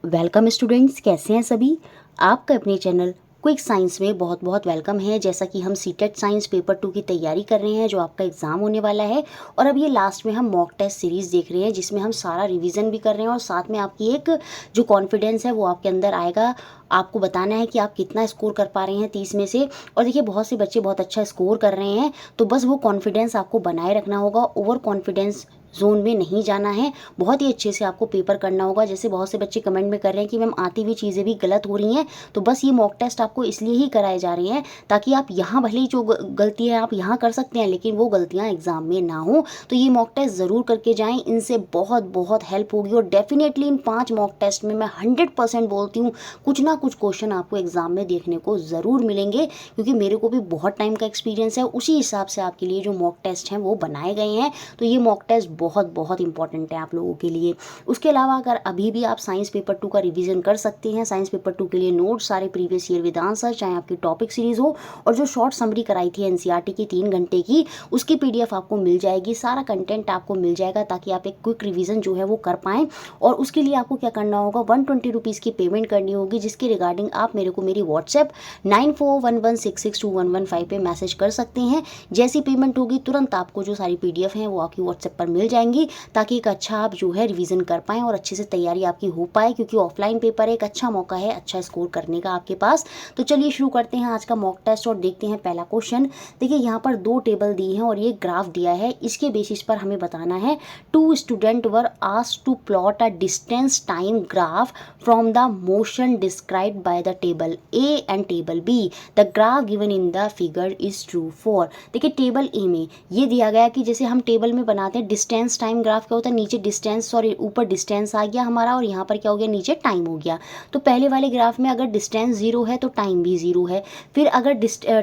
Welcome students, कैसे हैं सभी। आपका अपने चैनल क्विक साइंस में बहुत बहुत वेलकम है। जैसा कि हम सीटेट साइंस पेपर 2 की तैयारी कर रहे हैं, जो आपका एग्ज़ाम होने वाला है, और अब ये लास्ट में हम मॉक टेस्ट सीरीज़ देख रहे हैं, जिसमें हम सारा रिवीजन भी कर रहे हैं और साथ में आपकी एक जो कॉन्फिडेंस है वो आपके अंदर आएगा। आपको बताना है कि आप कितना स्कोर कर पा रहे हैं 30 में से। और देखिए, बहुत से बच्चे बहुत अच्छा स्कोर कर रहे हैं, तो बस वो कॉन्फिडेंस आपको बनाए रखना होगा। ओवर कॉन्फिडेंस जोन में नहीं जाना है। बहुत ही अच्छे से आपको पेपर करना होगा। जैसे बहुत से बच्चे कमेंट में कर रहे हैं कि मैम आती हुई चीज़ें भी गलत हो रही हैं, तो बस ये मॉक टेस्ट आपको इसलिए ही कराए जा रहे हैं ताकि आप यहाँ भले ही जो गलती है आप यहाँ कर सकते हैं, लेकिन वो गलतियाँ एग्जाम में ना हो। तो ये मॉक टेस्ट ज़रूर करके जाएँ, इनसे बहुत बहुत हेल्प होगी। और डेफिनेटली इन 5 मॉक टेस्ट में मैं 100% बोलती हूँ, कुछ ना कुछ क्वेश्चन आपको एग्जाम में देखने को ज़रूर मिलेंगे, क्योंकि मेरे को भी बहुत टाइम का एक्सपीरियंस है। उसी हिसाब से आपके लिए जो मॉक टेस्ट हैं वो बनाए गए हैं। तो ये मॉक टेस्ट बहुत बहुत इंपॉर्टेंट है आप लोगों के लिए। उसके अलावा अगर अभी भी आप साइंस पेपर 2 का रिवीजन कर सकते हैं, साइंस पेपर 2 के लिए नोट्स सारे प्रीवियस ईयर विद आंसर, चाहे आपकी टॉपिक सीरीज हो, और जो शॉर्ट समरी कराई थी एनसीईआरटी की 3 घंटे की, उसकी पीडीएफ आपको मिल जाएगी। सारा कंटेंट आपको मिल जाएगा ताकि आप एक क्विक रिवीजन जो है वो कर पाएँ। और उसके लिए आपको क्या करना होगा, 120 रुपीज़ की पेमेंट करनी होगी, जिसके रिगार्डिंग आप मेरे को मेरी व्हाट्सएप 9411662115 पे मैसेज कर सकते हैं। जैसी पेमेंट होगी तुरंत आपको जो सारी पीडीएफ हैं वो आपकी व्हाट्सएप पर मिल जाएंगी, ताकि एक अच्छा आप जो है रिवीजन कर पाएँ और अच्छे से तैयारी आपकी हो पाए, क्योंकि ऑफलाइन पेपर एक अच्छा मौका है अच्छा स्कोर करने का आपके पास। तो चलिए शुरू करते हैं आज का मॉक टेस्ट और देखते हैं पहला क्वेश्चन। देखिए, यहाँ पर 2 टेबल दी हैं और ये ग्राफ दिया है। इसके बेसिस पर हमें बताना है 2 student were asked to plot a distance time graph from the motion described by the table A and table B. The graph given in the figure is true for. देखिए, table A में ये दिया गया कि जैसे हम table में बनाते हैं डिस्टेंस टाइम ग्राफ, क्या होता है, नीचे डिस्टेंस, सॉरी ऊपर डिस्टेंस आ गया हमारा और यहाँ पर क्या हो गया, नीचे टाइम हो गया। तो पहले वाले ग्राफ में अगर डिस्टेंस 0 है तो टाइम भी 0 है। फिर अगर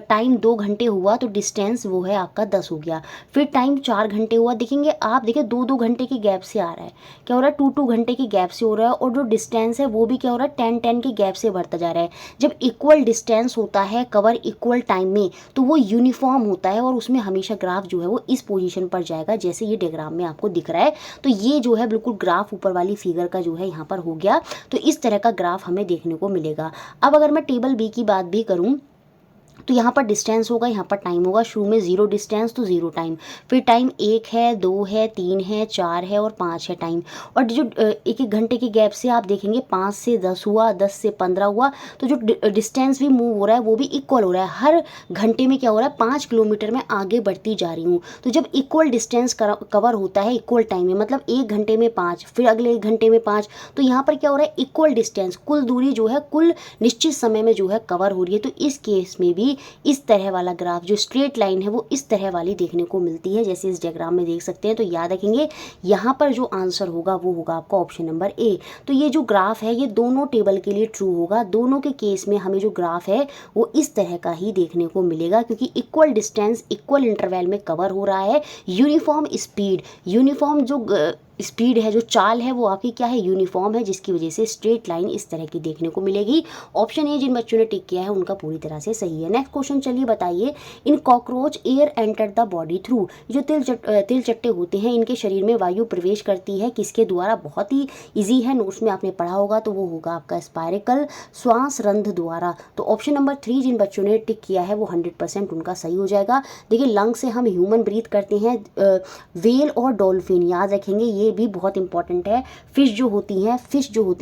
टाइम 2 घंटे हुआ तो डिस्टेंस वो है आपका 10 हो गया। फिर टाइम 4 घंटे हुआ, देखेंगे आप, देखिए 2-2 घंटे की गैप से आ रहा है, क्या हो रहा है, 2-2 घंटे की गैप से हो रहा है। और जो डिस्टेंस है वो भी क्या हो रहा है, 10-10 की गैप से बढ़ता जा रहा है। जब इक्वल डिस्टेंस होता है कवर इक्वल टाइम में, तो वो यूनिफॉर्म होता है और उसमें हमेशा ग्राफ जो है वो इस पोजीशन पर जाएगा, जैसे ये डायग्राम में आपको दिख रहा है। तो ये जो है बिल्कुल ग्राफ ऊपर वाली फिगर का जो है यहाँ पर हो गया। तो इस तरह का ग्राफ हमें देखने को मिलेगा। अब अगर मैं टेबल बी की बात भी करूँ, तो यहाँ पर डिस्टेंस होगा, यहाँ पर टाइम होगा। शुरू में 0 डिस्टेंस तो 0 टाइम, फिर टाइम 1 है, 2 है, 3 है, 4 है और 5 है टाइम। और जो एक एक घंटे की गैप से आप देखेंगे 5 से 10 हुआ, 10 से 15 हुआ। तो जो डिस्टेंस भी मूव हो रहा है वो भी इक्वल हो रहा है। हर घंटे में क्या हो रहा है, 5 किलोमीटर में आगे बढ़ती जा रही हूँ। तो जब इक्वल डिस्टेंस कवर होता है इक्वल टाइम में, मतलब एक घंटे में 5, फिर अगले एक घंटे में 5, तो यहाँ पर क्या हो रहा है, इक्वल डिस्टेंस, कुल दूरी जो है कुल निश्चित समय में जो है कवर हो रही है। तो इस केस में भी इस तरह वाला ग्राफ, जो स्ट्रेट लाइन है वो इस तरह वाली देखने को मिलती है, जैसे इस डायग्राम में देख सकते हैं। तो याद रखेंगे, यहाँ पर जो आंसर होगा वो होगा आपका ऑप्शन नंबर ए। तो ये जो ग्राफ है ये दोनों टेबल के लिए ट्रू होगा। दोनों के केस में हमें जो ग्राफ है वो इस तरह का ही देखने को मिलेगा, क्योंकि इक्वल डिस्टेंस इक्वल इंटरवल में कवर हो रहा है। यूनिफॉर्म स्पीड, यूनिफॉर्म जो स्पीड है, जो चाल है वो आपकी क्या है, यूनिफॉर्म है, जिसकी वजह से स्ट्रेट लाइन इस तरह की देखने को मिलेगी। ऑप्शन ए जिन बच्चों ने टिक किया है उनका पूरी तरह से सही है। नेक्स्ट क्वेश्चन चलिए बताइए, इन cockroach air enter the body through. जो तिल चट्टे होते हैं इनके शरीर में वायु प्रवेश करती है किसके द्वारा, बहुत ही ईजी है, नोट्स में आपने पढ़ा होगा। तो वो होगा आपका स्पायरिकल श्वास रंध्र द्वारा। तो ऑप्शन नंबर 3 जिन बच्चों ने टिक किया है वो 100% उनका सही हो जाएगा। देखिए, लंग से हम ह्यूमन ब्रीथ करते हैं, वेल और डॉल्फिन याद रखेंगे, ये भी बहुत इंपॉर्टेंट है। फिश जो होती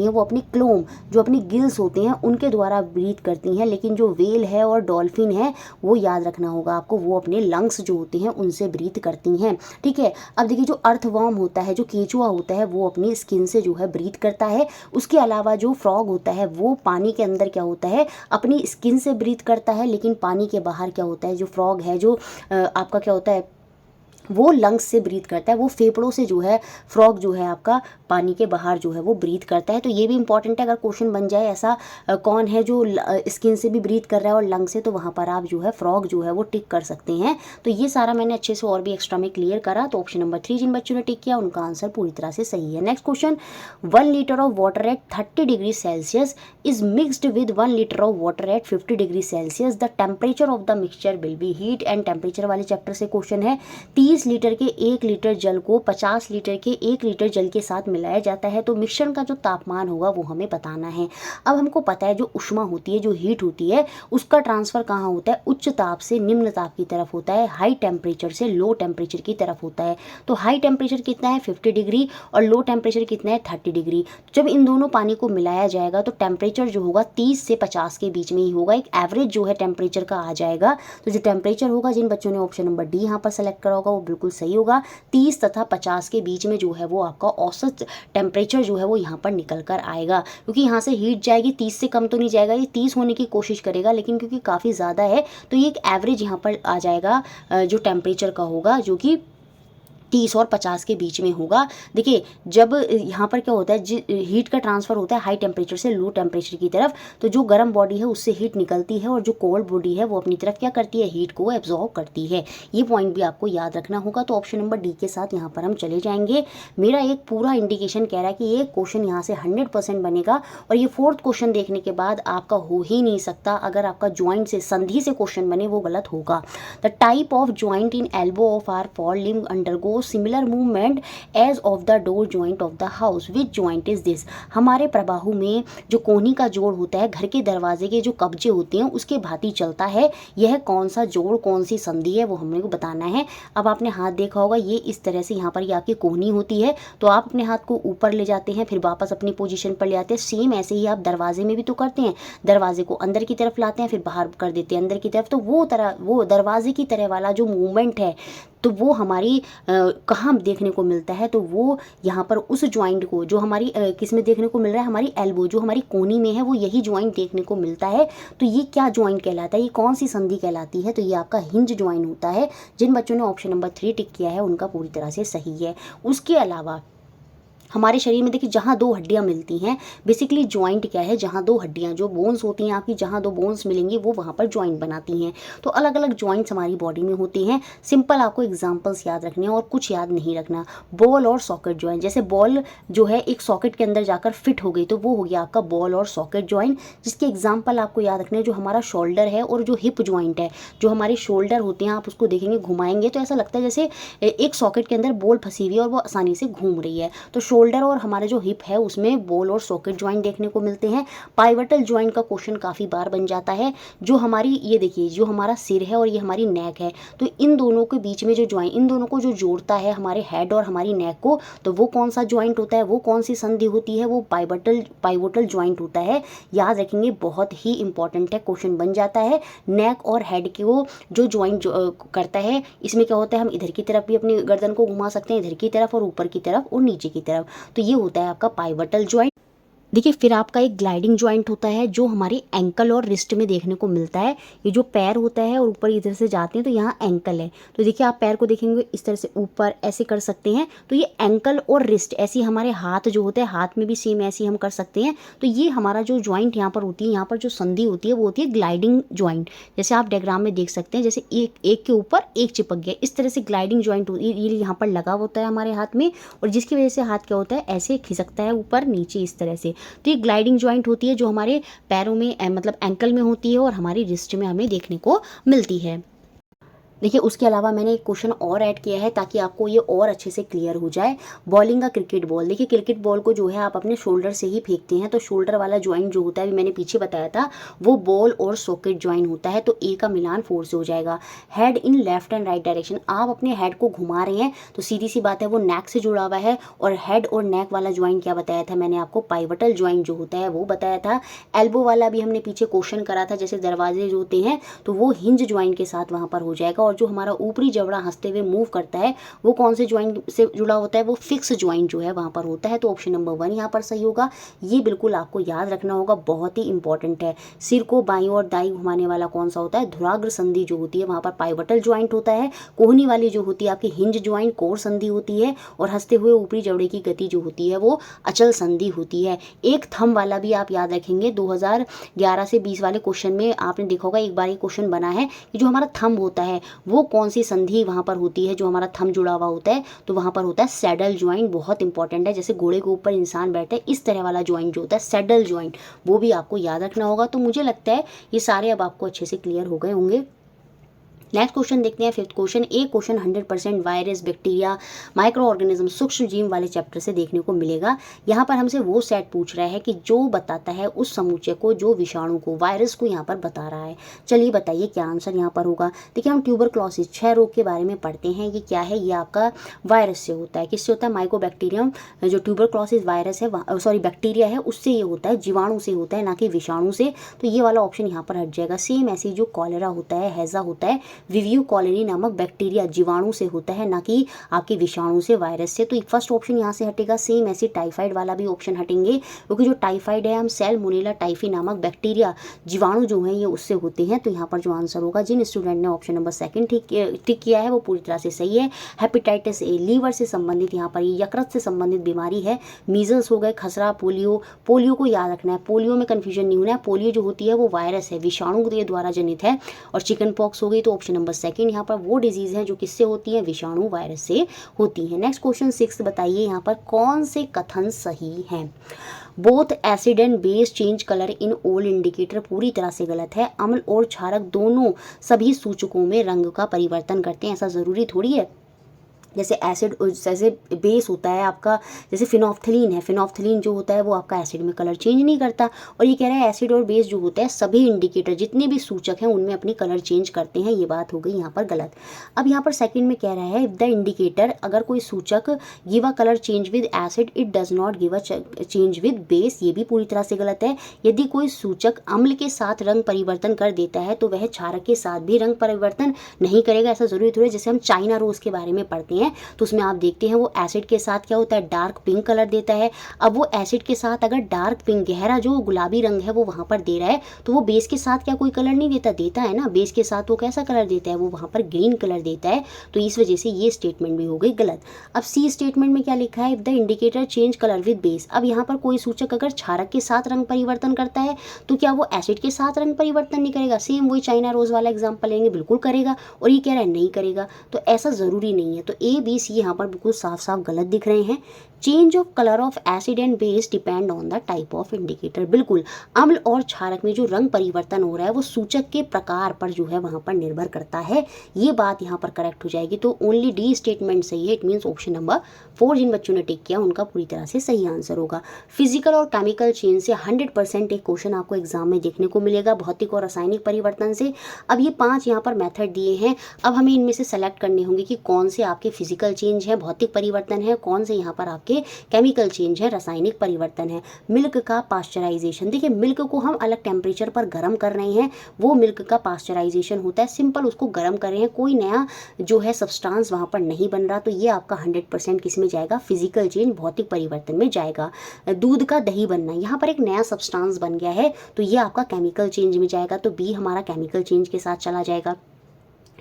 हैं वो अपनी क्लोम, जो अपनी गिल्स होते हैं उनके द्वारा ब्रीथ करती हैं, लेकिन जो वेल है और डॉल्फिन है वो याद रखना होगा आपको, वो अपने लंग्स जो होते हैं उनसे ब्रीथ करती हैं। ठीक है, अब देखिए, जो अर्थवर्म होता है, जो केचुआ होता है, वो अपनी स्किन से जो है ब्रीथ करता है। उसके अलावा जो फ्रॉग होता है वो पानी के अंदर क्या होता है, अपनी स्किन से ब्रीथ करता है, लेकिन पानी के बाहर क्या होता है, जो फ्रॉग है जो आपका क्या होता है, वो लंग्स से ब्रीथ करता है, वो फेफड़ों से जो है फ्रॉग जो है आपका पानी के बाहर जो है वो ब्रीथ करता है। तो ये भी इंपॉर्टेंट है, अगर क्वेश्चन बन जाए ऐसा कौन है जो स्किन से भी ब्रीथ कर रहा है और लंग से, तो वहाँ पर आप जो है फ्रॉग जो है वो टिक कर सकते हैं। तो ये सारा मैंने अच्छे से और भी एक्स्ट्रा में क्लियर करा। तो ऑप्शन नंबर 3 जिन बच्चों ने टिक किया उनका आंसर पूरी तरह से सही है। Next question, 1 litre of water at 30 degree Celsius is mixed with 1 litre of water at 50 degree Celsius. The temperature of the mixture will be heat and temperature वाले चैप्टर से क्वेश्चन है। 30 20 लीटर के 1 litre जल को 50 litre के 1 litre जल के साथ मिलाया जाता है। तो मिश्रण का जो तापमान होगा वो हमें बताना है। अब हमको पता है जो ऊष्मा होती है, जो हीट होती है, उसका ट्रांसफ़र कहाँ होता है, उच्च ताप से निम्न ताप की तरफ होता है, हाई टेम्परेचर से लो टेम्परेचर की तरफ होता है। तो हाई टेम्परेचर कितना है 50 डिग्री और लो टेम्परेचर कितना है 30 डिग्री। जब इन दोनों पानी को मिलाया जाएगा तो टेम्परेचर जो होगा 30 से 50 के बीच में ही होगा, एक एवरेज जो है टेम्परेचर का आ जाएगा। तो जो टेम्परेचर होगा, जिन बच्चों ने ऑप्शन नंबर डी यहाँ पर सेलेक्ट करा होगा वो बिल्कुल सही होगा। 30 तथा 50 के बीच में जो है वो आपका औसत टेम्परेचर जो है वो यहाँ पर निकल कर आएगा, क्योंकि यहाँ से हीट जाएगी, 30 से कम तो नहीं जाएगा, ये 30 होने की कोशिश करेगा, लेकिन क्योंकि काफ़ी ज़्यादा है तो ये एक एवरेज यहाँ पर आ जाएगा जो टेम्परेचर का होगा, जो कि 30 और 50 के बीच में होगा। देखिए जब यहाँ पर क्या होता है, हीट का ट्रांसफ़र होता है हाई टेम्परेचर से लो टेम्परेचर की तरफ, तो जो गर्म बॉडी है उससे हीट निकलती है और जो कोल्ड बॉडी है वो अपनी तरफ क्या करती है, हीट को एब्जॉर्ब करती है। ये पॉइंट भी आपको याद रखना होगा। तो ऑप्शन नंबर डी के साथ यहाँ पर हम चले जाएंगे। मेरा एक पूरा इंडिकेशन कह रहा है कि ये क्वेश्चन यहाँ से 100% बनेगा और ये 4th क्वेश्चन देखने के बाद आपका हो ही नहीं सकता। अगर आपका ज्वाइंट से, संधि से क्वेश्चन बने वो गलत होगा। The type of joint in elbow of our forelimb undergo similar movement as of the door joint of the house, which joint is this? हमारे प्रबाहु में जो कोहनी का जोड़ होता है, घर के दरवाजे के जो कब्जे होते हैं उसके भांति चलता है। यह कौन सा जोड़, कौन सी संधि है वो हमें को बताना है। अब आपने हाथ देखा होगा, ये इस तरह से यहाँ पर ये आपकी कोहनी होती है, तो आप अपने हाथ को ऊपर ले जाते हैं, फिर वापस अपनी पोजीशन पर ले आते हैं। सेम ऐसे ही आप दरवाजे में भी तो करते हैं, दरवाजे को अंदर की तरफ लाते हैं, फिर बाहर कर देते हैं अंदर की तरफ। तो वो दरवाजे की तरह वाला जो मूवमेंट है, तो वो हमारी कहाँ देखने को मिलता है, तो वो यहाँ पर उस ज्वाइंट को जो हमारी किस में देखने को मिल रहा है, हमारी एल्बो जो हमारी कोहनी में है, वो यही ज्वाइंट देखने को मिलता है। तो ये क्या ज्वाइंट कहलाता है, ये कौन सी संधि कहलाती है, तो ये आपका हिंज ज्वाइंट होता है। जिन बच्चों ने ऑप्शन नंबर 3 टिक किया है उनका पूरी तरह से सही है। उसके अलावा हमारे शरीर में देखिए जहाँ 2 हड्डियाँ मिलती हैं, बेसिकली ज्वाइंट क्या है, जहाँ 2 हड्डियाँ, जो बोन्स होती हैं आपकी, जहाँ 2 बोन्स मिलेंगी वो वहाँ पर ज्वाइंट बनाती हैं। तो अलग अलग ज्वाइंट्स हमारी बॉडी में होती हैं। सिंपल आपको एग्जांपल्स याद रखने हैं और कुछ याद नहीं रखना। बॉल और सॉकेट ज्वाइंट, जैसे बॉल जो है एक सॉकेट के अंदर जाकर फिट हो गई तो वो हो गया आपका बॉल और सॉकेट ज्वाइंट। जिसके एग्जाम्पल आपको याद रखने हैं, जो हमारा शोल्डर है और जो हिप ज्वाइंट है, जो हमारे शोल्डर होते हैं, आप उसको देखेंगे घुमाएंगे तो ऐसा लगता है जैसे एक सॉकेट के अंदर बॉल फंसी हुई है और वो आसानी से घूम रही है। तो शोल्डर और हमारा जो हिप है उसमें बॉल और सॉकेट ज्वाइंट देखने को मिलते हैं। पाइवटल ज्वाइंट का क्वेश्चन काफ़ी बार बन जाता है। जो हमारी, ये देखिए, जो हमारा सिर है और ये हमारी नेक है, तो इन दोनों के बीच में जो ज्वाइंट, इन दोनों को जो जोड़ता है हमारे हेड और हमारी नेक को, तो वो कौन सा ज्वाइंट होता है, वो कौन सी संधि होती है, वो पाइवटल ज्वाइंट होता है। याद रखेंगे, बहुत ही इंपॉर्टेंट है, क्वेश्चन बन जाता है। नेक और हेड को जो ज्वाइंट करता है, इसमें क्या होता है, हम इधर की तरफ भी अपनी गर्दन को घुमा सकते हैं, इधर की तरफ और ऊपर की तरफ और नीचे की तरफ। तो ये होता है आपका पाइवटल ज्वाइंट। देखिए फिर आपका एक ग्लाइडिंग ज्वाइंट होता है जो हमारी एंकल और रिस्ट में देखने को मिलता है। ये जो पैर होता है और ऊपर इधर से जाते हैं तो यहाँ एंकल है, तो देखिए आप पैर को देखेंगे इस तरह से ऊपर ऐसे कर सकते हैं, तो ये एंकल और रिस्ट। ऐसी हमारे हाथ जो होते हैं, हाथ में भी सेम ऐसे हम कर सकते हैं। तो ये हमारा जो ज्वाइंट यहाँ पर होती है, यहाँ पर जो संधि होती है वो होती है ग्लाइडिंग ज्वाइंट। जैसे आप डायग्राम में देख सकते हैं, जैसे एक के ऊपर एक चिपक गया, इस तरह से ग्लाइडिंग ज्वाइंट होती है। ये यहाँ पर लगा होता है हमारे हाथ में, और जिसकी वजह से हाथ क्या होता है, ऐसे खिसकता है ऊपर नीचे इस तरह से। तो ये ग्लाइडिंग ज्वाइंट होती है जो हमारे पैरों में, मतलब एंकल में होती है और हमारी रिस्ट में हमें देखने को मिलती है। देखिए उसके अलावा मैंने एक क्वेश्चन और ऐड किया है ताकि आपको ये और अच्छे से क्लियर हो जाए। बॉलिंग का क्रिकेट बॉल, देखिए क्रिकेट बॉल को जो है आप अपने शोल्डर से ही फेंकते हैं, तो शोल्डर वाला ज्वाइंट जो होता है, मैंने पीछे बताया था, वो बॉल और सॉकेट ज्वाइंट होता है। तो ए का मिलान 4 से हो जाएगा। Head in left and right direction, आप अपने हेड को घुमा रहे हैं तो सीधी सी बात है वो नेक से जुड़ा हुआ है। और हेड और नेक वाला ज्वाइंट क्या बताया था मैंने आपको, पाइवटल ज्वाइंट जो होता है वो बताया था। एल्बो वाला भी हमने पीछे क्वेश्चन करा था, जैसे दरवाजे जो होते हैं तो वो हिंज ज्वाइंट के साथ वहाँ पर हो जाएगा। और जो हमारा ऊपरी जबड़ा हंसते हुए मूव करता है वो कौन से ज्वाइंट से जुड़ा होता है, वो फिक्स ज्वाइंट जो है वहाँ पर होता है। तो ऑप्शन नंबर 1 यहाँ पर सही होगा। ये बिल्कुल आपको याद रखना होगा, बहुत ही इंपॉर्टेंट है। सिर को बाईं और दाईं घुमाने वाला कौन सा होता है, धुराग्र संधि जो होती है वहाँ पर पाइवटल ज्वाइंट होता है। कोहनी वाली जो होती है आपकी हिंज ज्वाइंट कोर संधि होती है। और हंसते हुए ऊपरी जबड़े की गति जो होती है वो अचल संधि होती है। एक थंब वाला भी आप याद रखेंगे, 2011 से 20 वाले क्वेश्चन में आपने देखा होगा, एक बार ये क्वेश्चन बना है कि जो हमारा थंब होता है वो कौन सी संधि वहाँ पर होती है, जो हमारा थंब जुड़ा हुआ होता है, तो वहाँ पर होता है सैडल ज्वाइंट। बहुत इंपॉर्टेंट है, जैसे घोड़े के ऊपर इंसान बैठे है इस तरह वाला ज्वाइंट जो होता है सैडल ज्वाइंट, वो भी आपको याद रखना होगा। तो मुझे लगता है ये सारे अब आपको अच्छे से क्लियर हो गए होंगे। नेक्स्ट क्वेश्चन देखते हैं, फिफ्थ क्वेश्चन। एक question 100% virus, bacteria, micro organism, सूक्ष्म जीव वाले चैप्टर से देखने को मिलेगा। यहाँ पर हमसे वो सेट पूछ रहा है कि जो बताता है उस समूचे को जो विषाणु को, वायरस को यहाँ पर बता रहा है। चलिए बताइए क्या आंसर यहाँ पर होगा। देखिए हम ट्यूबरक्लोसिस, क्षय रोग के बारे में पढ़ते हैं। ये क्या है, ये आपका वायरस से होता है। किससे होता है, माइकोबैक्टीरियम, जो ट्यूबरक्लोसिस वायरस है, सॉरी बैक्टीरिया है, उससे ये होता है, जीवाणु से होता है, ना कि विषाणु से। तो ये वाला ऑप्शन यहाँ पर हट जाएगा। सेम ऐसे जो कॉलेरा होता है, हैजा होता है, विवियो कॉलोनी नामक बैक्टीरिया जीवाणु से होता है, ना कि आपके विषाणु से, वायरस से। तो फर्स्ट ऑप्शन यहाँ से हटेगा। सेम ऐसे टाइफाइड वाला भी ऑप्शन हटेंगे, क्योंकि जो टाइफाइड है हम सैल्मोनेला टाइफी नामक बैक्टीरिया जीवाणु जो है ये उससे होते हैं। तो यहाँ पर जो आंसर होगा, जिन स्टूडेंट ने ऑप्शन नंबर 2 टिक किया है वो पूरी तरह से सही है। हेपेटाइटिस ए, लीवर से संबंधित यहाँ पर यकृत से संबंधित बीमारी है। मीजल्स हो गए, खसरा, पोलियो। पोलियो को याद रखना है, पोलियो में कन्फ्यूजन नहीं होना है। पोलियो जो होती है वो वायरस है, विषाणु के द्वारा जनित है। और चिकन पॉक्स हो गई, तो ऑप्शन नंबर 2 यहाँ पर वो डिजीज है जो किससे होती है, विषाणु, वायरस से होती है। नेक्स्ट क्वेश्चन 6 बताइए, यहाँ पर कौन से कथन सही हैं। Both acid and base change colour in all indicator पूरी तरह से गलत है। अम्ल और क्षारक दोनों सभी सूचकों में रंग का परिवर्तन करते हैं, ऐसा जरूरी थोड़ी है। जैसे एसिड, जैसे बेस होता है आपका, जैसे फिनोफ्थलीन है, फिनोफ्थलीन जो होता है वो आपका एसिड में कलर चेंज नहीं करता। और ये कह रहा है एसिड और बेस जो होता है सभी इंडिकेटर जितने भी सूचक हैं उनमें अपनी कलर चेंज करते हैं। ये बात हो गई यहाँ पर गलत। अब यहाँ पर सेकंड में कह रहा है द इंडिकेटर, अगर कोई सूचक give a colour change with acid it does not give a change with base, ये भी पूरी तरह से गलत है। यदि कोई सूचक अम्ल के साथ रंग परिवर्तन कर देता है तो वह क्षारक के साथ भी रंग परिवर्तन नहीं करेगा, ऐसा जरूरी थोड़ी। जैसे हम चाइना रोज के बारे में पढ़ते हैं तो उसमें आप देखते हैं वो एसिड के साथ क्या होता है, डार्क पिंक कलर देता है। अब वो एसिड के साथ अगर डार्क पिंक, गहरा जो गुलाबी रंग है वो वहां पर दे रहा है, तो वो बेस के साथ क्या कोई कलर नहीं देता, देता है ना। बेस के साथ वो कैसा कलर देता है, वो वहां पर ग्रीन कलर देता है। तो इस वजह से ये स्टेटमेंट भी हो गई गलत। अब सी स्टेटमेंट में क्या लिखा है, if the indicator change colour with base. अब यहाँ पर कोई सूचक अगर क्षारक के साथ रंग परिवर्तन करता है तो क्या वो एसिड के साथ रंग परिवर्तन नहीं करेगा। सेम वही चाइना रोज वाला एग्जाम्पल लेंगे, बिल्कुल करेगा। और ये कह रहा है नहीं करेगा, तो ऐसा जरूरी नहीं है। तो ए बी सी यहाँ पर बिल्कुल साफ साफ गलत दिख रहे हैं। Change of colour of acid and base depend on the type of indicator. बिल्कुल, अम्ल और क्षारक में जो रंग परिवर्तन हो रहा है वो सूचक के प्रकार पर जो है वहां पर निर्भर करता है। ये बात यहाँ पर करेक्ट हो जाएगी। तो ओनली डी स्टेटमेंट सही है। इट मीन्स ऑप्शन नंबर 4 जिन बच्चों ने टिक किया उनका पूरी तरह से सही आंसर होगा। फिजिकल और केमिकल चेंज से 100% एक क्वेश्चन आपको एग्जाम में देखने को मिलेगा, भौतिक और रासायनिक परिवर्तन से। अब ये 5 यहाँ पर मेथड दिए हैं। अब हमें इनमें से सेलेक्ट करने होंगे कि कौन से आपके फिजिकल चेंज है, भौतिक परिवर्तन है, कौन से यहाँ पर आपके केमिकल चेंज है, रासायनिक परिवर्तन है। मिल्क का पास्चराइजेशन, देखिए मिल्क को हम अलग टेम्परेचर पर गर्म कर रहे हैं, वो मिल्क का पास्चराइजेशन होता है। सिंपल उसको गर्म कर रहे हैं, कोई नया जो है सब्सटेंस वहां पर नहीं बन रहा। तो ये आपका 100% किस में जाएगा, फिजिकल चेंज, भौतिक परिवर्तन में जाएगा। दूध का दही बनना, यहाँ पर एक नया सब्सटेंस बन गया है, तो ये आपका केमिकल चेंज में जाएगा। तो बी हमारा केमिकल चेंज के साथ चला जाएगा।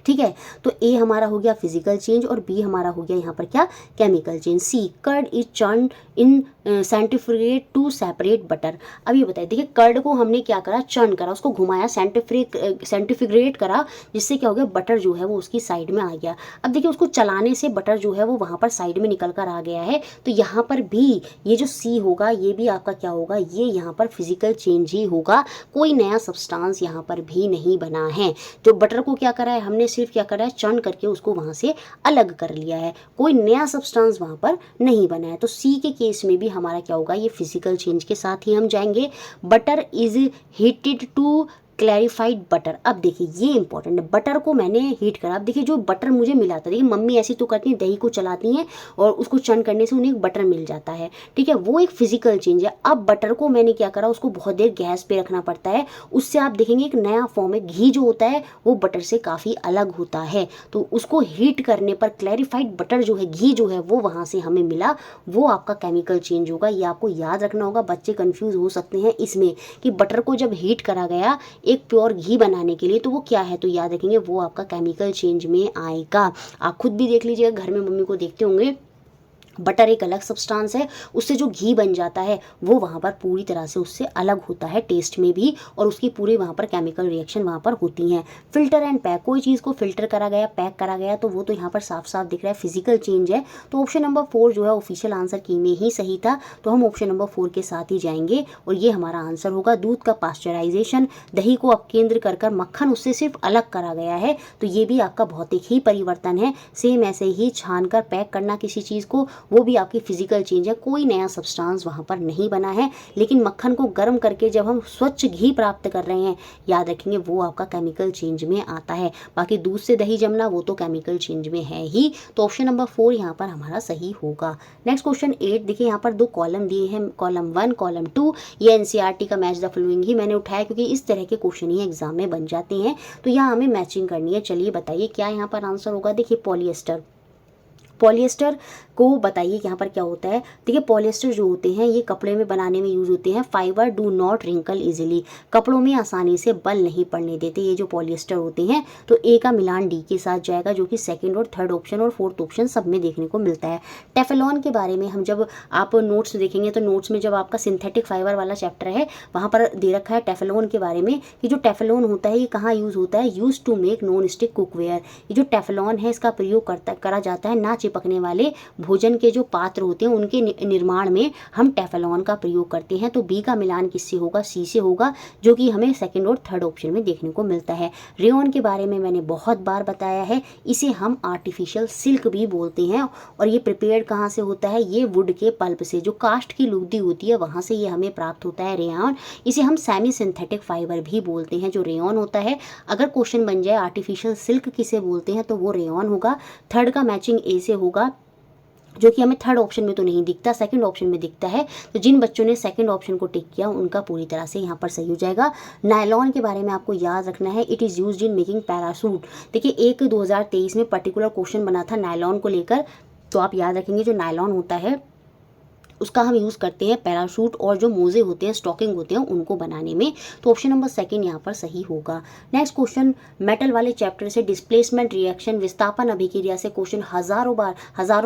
ठीक है, तो ए हमारा हो गया फिजिकल चेंज और बी हमारा हो गया यहाँ पर क्या, केमिकल चेंज। सी curd is churn in centrifuged to separate butter. अब ये बताइए, देखिए कर्ड को हमने क्या करा, चर्न करा, उसको घुमाया, सेंट्रीफ्यूगेट करा, जिससे क्या हो गया, बटर जो है वो उसकी साइड में आ गया। अब देखिए उसको चलाने से बटर जो है वो वहाँ पर साइड में निकल कर आ गया है। तो यहाँ पर भी ये जो सी होगा ये भी आपका क्या होगा, ये यहाँ पर फिजिकल चेंज ही होगा। कोई नया सब्सटेंस यहाँ पर भी नहीं बना है। जो बटर को क्या करा है हमने, सिर्फ क्या करा है, चर्न करके उसको वहाँ से अलग कर लिया है, कोई नया सब्सटेंस वहाँ पर नहीं बना है। तो सी के केस में भी हमारा क्या होगा, ये फिजिकल चेंज के साथ ही हम जाएंगे। Butter is heated to clarified butter. अब देखिए ये इंपॉर्टेंट है, बटर को मैंने हीट करा। अब देखिए जो बटर मुझे मिला था, देखिए मम्मी ऐसी तो करती हैं, दही को चलाती हैं और उसको चर्न करने से उन्हें एक बटर मिल जाता है। ठीक है, वो एक फिजिकल चेंज है। अब बटर को मैंने क्या करा, उसको बहुत देर गैस पे रखना पड़ता है, उससे आप देखेंगे एक नया फॉर्म है। घी जो होता है वो बटर से काफ़ी अलग होता है, तो उसको हीट करने पर क्लैरिफाइड बटर जो है, घी जो है वो वहाँ से हमें मिला, वो आपका केमिकल चेंज होगा। ये आपको याद रखना होगा, बच्चे कंफ्यूज हो सकते हैं इसमें कि बटर को जब हीट करा गया एक प्योर घी बनाने के लिए, तो वो क्या है, तो याद रखेंगे वो आपका केमिकल चेंज में आएगा। आप खुद भी देख लीजिएगा, घर में मम्मी को देखते होंगे बटर एक अलग सब्सटेंस है, उससे जो घी बन जाता है वो वहाँ पर पूरी तरह से उससे अलग होता है टेस्ट में भी, और उसकी पूरी वहाँ पर केमिकल रिएक्शन वहाँ पर होती हैं। फिल्टर एंड पैक, कोई चीज़ को फिल्टर करा गया, पैक करा गया, तो वो तो यहाँ पर साफ साफ दिख रहा है फिजिकल चेंज है। तो ऑप्शन नंबर 4 जो है ऑफिशियल आंसर की में ही सही था, तो हम ऑप्शन नंबर 4 के साथ ही जाएंगे और ये हमारा आंसर होगा। दूध का पास्चराइजेशन, दही को अपकेंद्र कर कर मक्खन उससे सिर्फ अलग करा गया है, तो ये भी आपका भौतिक ही परिवर्तन है। सेम ऐसे ही छान कर पैक करना किसी चीज़ को, वो भी आपकी फिजिकल चेंज है, कोई नया सब्सटेंस वहाँ पर नहीं बना है। लेकिन मक्खन को गर्म करके जब हम स्वच्छ घी प्राप्त कर रहे हैं, याद रखेंगे वो आपका केमिकल चेंज में आता है। बाकी दूध से दही जमना वो तो केमिकल चेंज में है ही, तो ऑप्शन नंबर 4 यहाँ पर हमारा सही होगा। नेक्स्ट क्वेश्चन 8 देखिए, यहाँ पर 2 कॉलम दिए हैं, कॉलम 1 कॉलम 2। ये एनसीईआरटी का मैच द फॉलोइंग ही मैंने उठाया क्योंकि इस तरह के क्वेश्चन ही एग्जाम में बन जाते हैं, तो यहाँ हमें मैचिंग करनी है। चलिए बताइए क्या यहाँ पर आंसर होगा। देखिए पॉलिएस्टर, पॉलिएस्टर को बताइए यहाँ पर क्या होता है। देखिए पॉलिएस्टर जो होते हैं ये कपड़े में बनाने में यूज होते हैं। Fibre do not wrinkle easily, कपड़ों में आसानी से बल नहीं पड़ने देते ये जो पॉलिएस्टर होते हैं। तो ए का मिलान डी के साथ जाएगा, जो कि सेकंड और थर्ड ऑप्शन और फोर्थ ऑप्शन सब में देखने को मिलता है। टेफलॉन के बारे में हम जब आप नोट्स देखेंगे तो नोट्स में जब आपका सिंथेटिक फाइबर वाला चैप्टर है वहाँ पर दे रखा है टेफलॉन के बारे में कि जो टेफलॉन होता है ये कहाँ यूज होता है, use to make non stick cookware. ये जो टेफलॉन है इसका प्रयोग करा जाता है ना चिपकने वाले भोजन के जो पात्र होते हैं उनके निर्माण में हम टेफलॉन का प्रयोग करते हैं। तो बी का मिलान किससे होगा, सी से होगा, जो कि हमें सेकंड और थर्ड ऑप्शन में देखने को मिलता है। रेयॉन के बारे में मैंने बहुत बार बताया है, इसे हम आर्टिफिशियल सिल्क भी बोलते हैं। और ये प्रिपेयर्ड कहाँ से होता है, ये वुड के पल्प से, जो काष्ठ की लुगदी होती है वहाँ से ये हमें प्राप्त होता है रेयॉन। इसे हम सेमी सिंथेटिक फाइबर भी बोलते हैं जो रेयॉन होता है। अगर क्वेश्चन बन जाए आर्टिफिशियल सिल्क किसे बोलते हैं तो वो रेयॉन होगा। थर्ड का मैचिंग ए से होगा, जो कि हमें थर्ड ऑप्शन में तो नहीं दिखता, सेकंड ऑप्शन में दिखता है। तो जिन बच्चों ने सेकंड ऑप्शन को टिक किया उनका पूरी तरह से यहाँ पर सही हो जाएगा। नायलॉन के बारे में आपको याद रखना है, it is used in making parachute. देखिए एक 2023 में पर्टिकुलर क्वेश्चन बना था नायलॉन को लेकर, तो आप याद रखेंगे जो नायलॉन होता है उसका हम यूज़ करते हैं पैराशूट और जो मोजे होते हैं, स्टॉकिंग होते हैं, उनको बनाने में। तो ऑप्शन नंबर सेकंड यहाँ पर सही होगा। नेक्स्ट क्वेश्चन मेटल वाले चैप्टर से डिस्प्लेसमेंट रिएक्शन विस्थापन अभिक्रिया से क्वेश्चन हज़ारों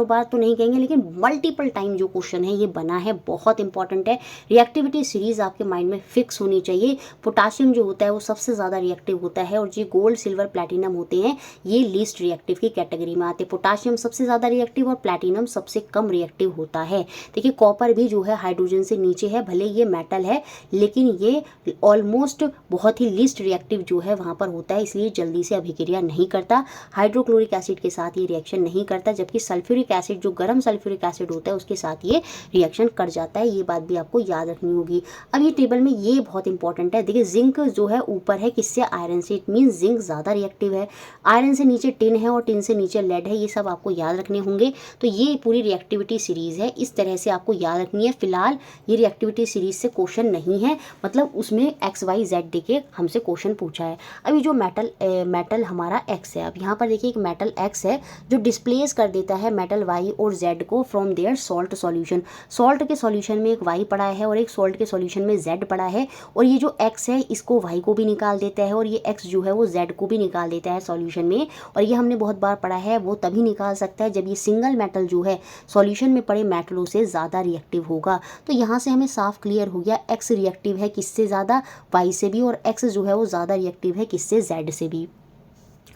बार तो नहीं कहेंगे लेकिन मल्टीपल टाइम जो क्वेश्चन है ये बना है, बहुत इंपॉर्टेंट है। रिएक्टिविटी सीरीज आपके माइंड में फिक्स होनी चाहिए। पोटाशियम जो होता है वो सबसे ज़्यादा रिएक्टिव होता है और जो गोल्ड सिल्वर प्लैटिनम होते हैं ये लीस्ट रिएक्टिव की कैटेगरी में आते हैं। पोटाशियम सबसे ज़्यादा रिएक्टिव और प्लैटिनम सबसे कम रिएक्टिव होता है। देखिए कॉपर भी जो है हाइड्रोजन से नीचे है, भले ये मेटल है लेकिन ये ऑलमोस्ट बहुत ही लीस्ट रिएक्टिव जो है वहाँ पर होता है, इसलिए जल्दी से अभिक्रिया नहीं करता। हाइड्रोक्लोरिक एसिड के साथ ये रिएक्शन नहीं करता, जबकि सल्फ्यूरिक एसिड जो गर्म सल्फ्यूरिक एसिड होता है उसके साथ ये रिएक्शन कर जाता है। ये बात भी आपको याद रखनी होगी। अब ये टेबल में ये बहुत इंपॉर्टेंट है। देखिए जिंक जो है ऊपर है किससे, आयरन से, इट मीन जिंक ज़्यादा रिएक्टिव है। आयरन से नीचे टिन है और टिन से नीचे लेड है, ये सब आपको याद रखने होंगे। तो ये पूरी रिएक्टिविटी सीरीज़ है, इस तरह से आपको याद रखनी है। फिलहाल ये रिएक्टिविटी सीरीज से क्वेश्चन नहीं है, मतलब उसमें XYZ देके हमसे क्वेश्चन पूछा है। अभी जो मेटल हमारा X है, अब यहाँ पर देखिए एक मेटल X है जो डिस्प्लेस कर देता है मेटल Y और Z को from their salt solution. Salt के सॉल्यूशन में एक Y पड़ा है और एक सॉल्ट के सॉल्यूशन में Z पड़ा है, और ये जो X है इसको Y को भी निकाल देता है और ये X जो है वो Z को भी निकाल देता है सॉल्यूशन में। और ये हमने बहुत बार पढ़ा है, वो तभी निकाल सकता है जब ये सिंगल मेटल जो है सॉल्यूशन में पड़े मेटलों से ज़्यादा रिएक्टिव होगा। तो यहाँ से हमें साफ क्लियर हो गया, X रिएक्टिव है किससे ज़्यादा, Y से भी, और X जो है वो ज़्यादा रिएक्टिव है किससे, Z से भी।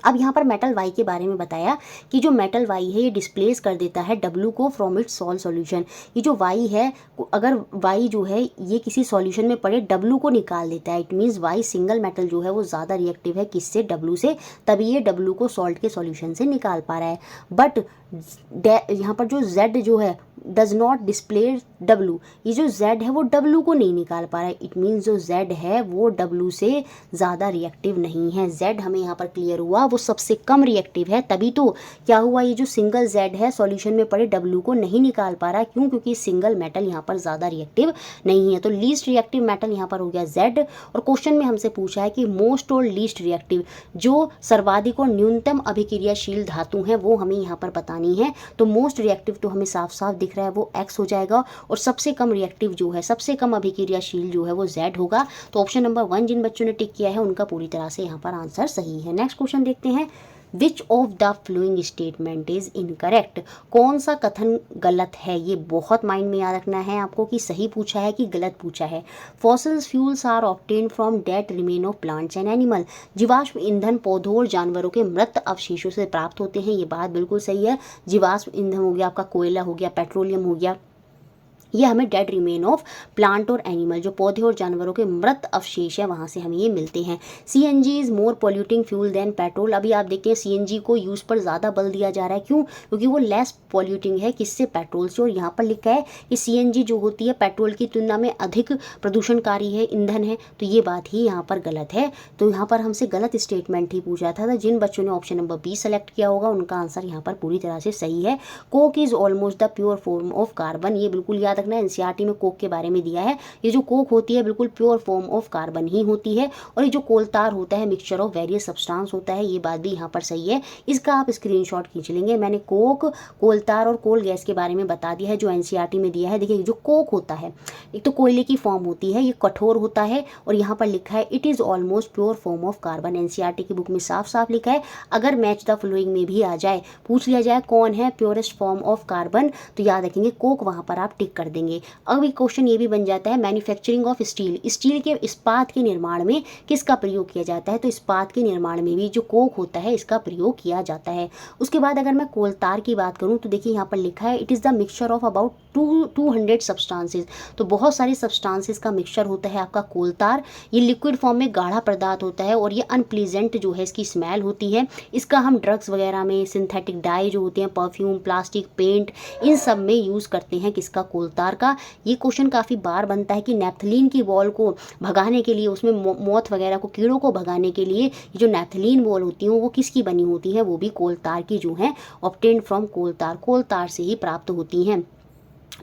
अब यहाँ पर मेटल Y के बारे में बताया कि जो मेटल Y है ये डिस्प्लेस कर देता है W को फ्रॉम इट्स सॉल्ट सॉल्यूशन। ये जो Y है, अगर Y जो है ये किसी सॉल्यूशन में पड़े W को निकाल देता है, it means Y single metal जो है वो ज़्यादा रिएक्टिव है किससे, W से, तभी ये W को सॉल्ट के सॉल्यूशन से निकाल पा रहा है। बट यहाँ पर जो Z जो है डज नॉट डिस्प्ले W, ये जो Z है वो W को नहीं निकाल पा रहा है, इट मीन्स जो Z है वो W से ज़्यादा रिएक्टिव नहीं है। Z हमें यहाँ पर क्लियर हुआ वो सबसे कम रिएक्टिव है, तभी तो क्या हुआ, ये जो सिंगल Z है सॉल्यूशन में पड़े W को नहीं निकाल पा रहा, क्यों, क्योंकि सिंगल मेटल यहाँ पर ज़्यादा रिएक्टिव नहीं है। तो लीस्ट रिएक्टिव मेटल यहाँ पर हो गया Z। और क्वेश्चन में हमसे पूछा है कि मोस्ट और लीस्ट रिएक्टिव, जो सर्वाधिक और न्यूनतम अभिक्रियाशील धातु हैं वो हमें यहाँ पर बतानी है। तो मोस्ट रिएक्टिव तो हमें साफ साफ दिख रहा है वो X हो जाएगा, और सबसे कम रिएक्टिव जो है, सबसे कम अभिक्रियाशील जो है वो Z होगा। तो ऑप्शन नंबर 1 जिन बच्चों ने टिक किया है उनका पूरी तरह से यहाँ पर आंसर सही है। नेक्स्ट क्वेश्चन देखते हैं। विच of the following statement is incorrect, कौन सा कथन गलत है। ये बहुत माइंड में याद रखना है आपको कि सही पूछा है कि गलत पूछा है। Fossils fuels are obtained from dead remain of plants and animal, जीवाश्म ईंधन पौधों और जानवरों के मृत अवशेषों से प्राप्त होते हैं। ये बात बिल्कुल सही है। जीवाश्म ईंधन हो गया, आपका कोयला हो गया, पेट्रोलियम हो गया, ये हमें डेड रिमेन ऑफ प्लांट और एनिमल, जो पौधे और जानवरों के मृत अवशेष है वहाँ से हमें ये मिलते हैं। CNG is more polluting fuel then petrol, अभी आप देखते हैं सीएनजी को यूज़ पर ज़्यादा बल दिया जा रहा है। क्यों? क्योंकि वो लेस पॉल्यूटिंग है, किससे? पेट्रोल से। और यहाँ पर लिखा है कि सीएनजी जो होती है पेट्रोल की तुलना में अधिक प्रदूषणकारी है, ईंधन है, तो ये बात ही यहाँ पर गलत है। तो यहाँ पर हमसे गलत स्टेटमेंट ही पूछा था। जिन बच्चों ने ऑप्शन नंबर बी सेलेक्ट किया होगा उनका आंसर यहाँ पर पूरी तरह से सही है। Coke is almost the pure form of carbon, ये बिल्कुल याद रखना है। एनसीईआरटी में कोक के बारे में दिया है। ये जो कोक होती है बिल्कुल प्योर फॉर्म ऑफ कार्बन ही होती है। और ये जो कोलतार होता है मिक्सचर ऑफ वेरियस सब्सटेंस होता है, ये बात भी यहाँ पर सही है। इसका आप स्क्रीनशॉट खींच लेंगे। मैंने कोक, कोलतार और कोल गैस के बारे में बता दिया है जो एनसीईआरटी में दिया है। देखिए जो कोक होता है एक तो कोयले की फॉर्म होती है, ये कठोर होता है, और यहाँ पर लिखा है it is almost pure form of carbon. NCERT की बुक में साफ साफ लिखा है। अगर मैच द फॉलोइंग में भी आ जाए, पूछ लिया जाए कौन है प्योरेस्ट फॉर्म ऑफ कार्बन, तो याद रखेंगे कोक, वहाँ पर आप टिक कर देंगे। अब एक क्वेश्चन ये भी बन जाता है, मैन्युफैक्चरिंग ऑफ स्टील, स्टील के इस्पात के निर्माण में किसका प्रयोग किया जाता है? तो इस्पात के निर्माण में भी जो कोक होता है इसका प्रयोग किया जाता है। उसके बाद अगर मैं कोलतार की बात करूं तो देखिए यहाँ पर लिखा है it is the mixture of about 200 substances, तो बहुत सारे सब्सटेंसेस का मिक्सचर होता है आपका कोलतार। ये लिक्विड फॉर्म में गाढ़ा पदार्थ होता है और ये अनप्लीजेंट जो है इसकी स्मेल होती है। इसका हम ड्रग्स वगैरह में, सिंथेटिक डाई जो होते हैं, परफ्यूम, प्लास्टिक, पेंट, इन सब में यूज़ करते हैं किसका? कोलतार का। ये क्वेश्चन काफ़ी बार बनता है कि नैप्थलीन की बॉल को भगाने के लिए, उसमें मौत वगैरह को, कीड़ों को भगाने के लिए ये जो नैप्थलीन बॉल होती हैं वो किसकी बनी होती है? वो भी कोलतार की जो है, ऑब्टेन्ड फ्रॉम कोलतार, कोलतार से ही प्राप्त होती हैं।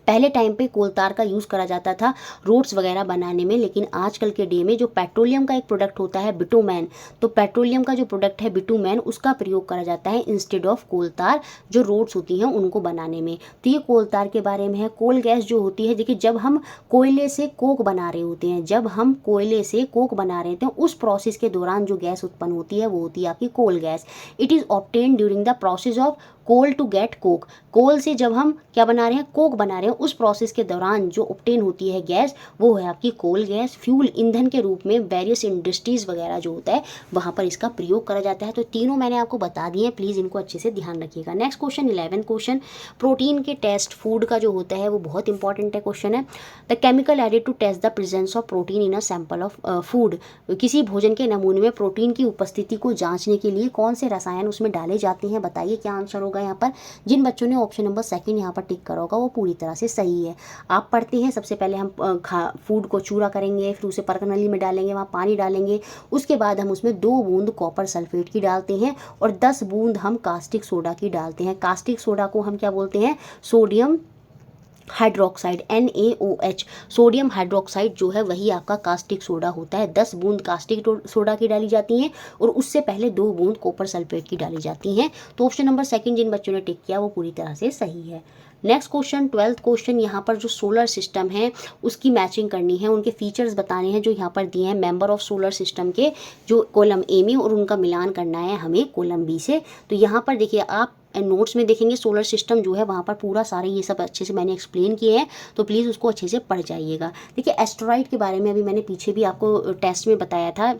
पहले टाइम पे कोलतार का यूज़ करा जाता था रोड्स वगैरह बनाने में, लेकिन आजकल के डे में जो पेट्रोलियम का एक प्रोडक्ट होता है बिटुमेन, तो पेट्रोलियम का जो प्रोडक्ट है बिटुमेन, उसका प्रयोग करा जाता है इंस्टेड ऑफ कोलतार, जो रोड्स होती हैं उनको बनाने में। तो ये कोलतार के बारे में है। कोल गैस जो होती है, देखिए जब हम कोयले से कोक बना रहे होते हैं, जब हम कोयले से कोक बना रहे होते हैं उस प्रोसेस के दौरान जो गैस उत्पन्न होती है वो होती है आपकी coal gas. It is obtained during the process of coal to get coke, coal से जब हम क्या बना रहे हैं? कोक बना रहे हैं, उस प्रोसेस के दौरान जो ऑब्टेन होती है गैस वो है आपकी कोल गैस। फ्यूल, ईंधन के रूप में वेरियस इंडस्ट्रीज वगैरह जो होता है वहाँ पर इसका प्रयोग करा जाता है। तो तीनों मैंने आपको बता दिए हैं, प्लीज़ इनको अच्छे से ध्यान रखिएगा। नेक्स्ट क्वेश्चन 11 क्वेश्चन, प्रोटीन के टेस्ट फूड का जो होता है वो बहुत इंपॉर्टेंट है क्वेश्चन है। The chemical added to test the presence of protein in a sample of food, किसी भोजन के नमूने में प्रोटीन की उपस्थिति को जांचने के लिए कौन से रसायन उसमें डाले जाते हैं? बताइए क्या आंसर होगा यहाँ पर। जिन बच्चों ने ऑप्शन नंबर सेकंड यहाँ पर टिक करा होगा वो पूरी तरह से सही है। आप पढ़ते हैं, सबसे पहले हम फूड को चूरा करेंगे, फिर उसे परख नली में डालेंगे, वहाँ पानी डालेंगे, उसके बाद हम उसमें 2 बूंद कॉपर सल्फेट की डालते हैं और 10 बूंद हम कास्टिक सोडा की डालते हैं। कास्टिक सोडा को हम क्या बोलते हैं? Sodium hydroxide, NaOH, sodium hydroxide जो है वही आपका कास्टिक सोडा होता है। 10 बूंद कास्टिक सोडा की डाली जाती हैं और उससे पहले 2 बूंद कॉपर सल्फेट की डाली जाती हैं। तो ऑप्शन नंबर सेकंड जिन बच्चों ने टिक किया वो पूरी तरह से सही है। नेक्स्ट क्वेश्चन 12th क्वेश्चन, यहाँ पर जो सोलर सिस्टम है उसकी मैचिंग करनी है, उनके फीचर्स बताने हैं जो यहाँ पर दिए हैं मेंबर ऑफ सोलर सिस्टम के, जो कॉलम ए में, और उनका मिलान करना है हमें कॉलम बी से। तो यहाँ पर देखिए आप नोट्स में देखेंगे सोलर सिस्टम जो है वहाँ पर पूरा सारे ये सब अच्छे से मैंने एक्सप्लेन किए हैं, तो प्लीज़ उसको अच्छे से पढ़ जाइएगा। देखिए एस्टेरॉइड के बारे में अभी मैंने पीछे भी आपको टेस्ट में बताया था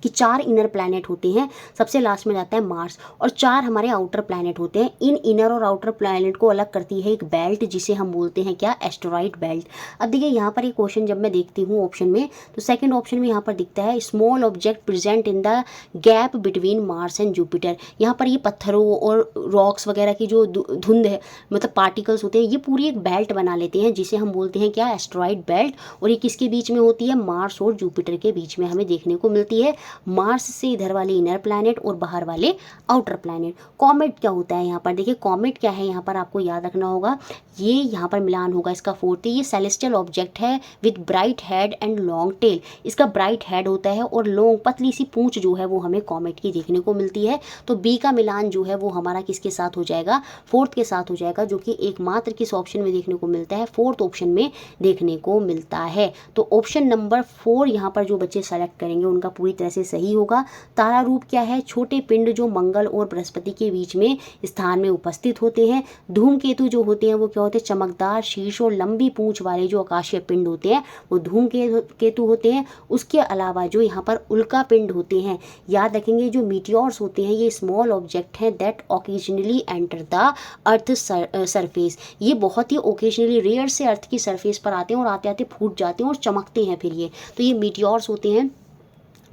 कि 4 इनर प्लैनेट होते हैं, सबसे लास्ट में जाता है मार्स, और 4 हमारे आउटर प्लैनेट होते हैं। इन इनर और आउटर प्लैनेट को अलग करती है एक बेल्ट जिसे हम बोलते हैं क्या? Asteroid belt. अब देखिए यहाँ पर एक क्वेश्चन जब मैं देखती हूँ ऑप्शन में, तो सेकंड ऑप्शन में यहाँ पर दिखता है small object present in the gap between Mars and Jupiter. यहाँ पर ये पत्थरों और रॉक्स वगैरह की जो धुंध है, मतलब पार्टिकल्स होते हैं, ये पूरी एक बेल्ट बना लेते हैं जिसे हम बोलते हैं क्या? Asteroid belt. और ये किसके बीच में होती है? मार्स और जुपिटर के बीच में हमें देखने को मिलती है। मार्स से इधर वाले इनर प्लैनेट और बाहर वाले आउटर प्लैनेट। कॉमेट क्या होता है यहाँ पर? देखिए कॉमेट क्या है यहाँ पर आपको याद रखना होगा, ये यहाँ पर मिलान होगा इसका 4th। ये सेलेस्टियल ऑब्जेक्ट है with bright head and long tail. इसका ब्राइट हेड होता है और लॉन्ग पतली सी पूंछ जो है वो हमें कॉमेट की देखने को मिलती है। तो बी का मिलान जो है वो हमारा किसके साथ हो जाएगा? 4th के साथ हो जाएगा, जो कि एकमात्र किस ऑप्शन में देखने को मिलता है? 4th ऑप्शन में देखने को मिलता है। तो ऑप्शन नंबर 4 यहाँ पर जो बच्चे सेलेक्ट करेंगे उनका पूरी तरह से सही होगा। तारा रूप क्या है? छोटे पिंड जो मंगल और बृहस्पति के बीच में स्थान में उपस्थित होते हैं। धूमकेतु जो होते हैं वो क्या होते हैं? चमकदार शीर्ष और लंबी पूंछ वाले जो आकाशीय पिंड होते हैं वो धूमकेतु होते हैं। उसके अलावा जो यहाँ पर उल्का पिंड होते हैं, याद रखेंगे जो मीटियोर्स होते हैं ये स्मॉल ऑब्जेक्ट हैं that occasionally enter the earth surface. ये बहुत ही ओकेजनली रेयर से अर्थ की सरफेस पर आते हैं और आते आते फूट जाते हैं और चमकते हैं फिर ये, तो ये मीटियोर्स होते हैं।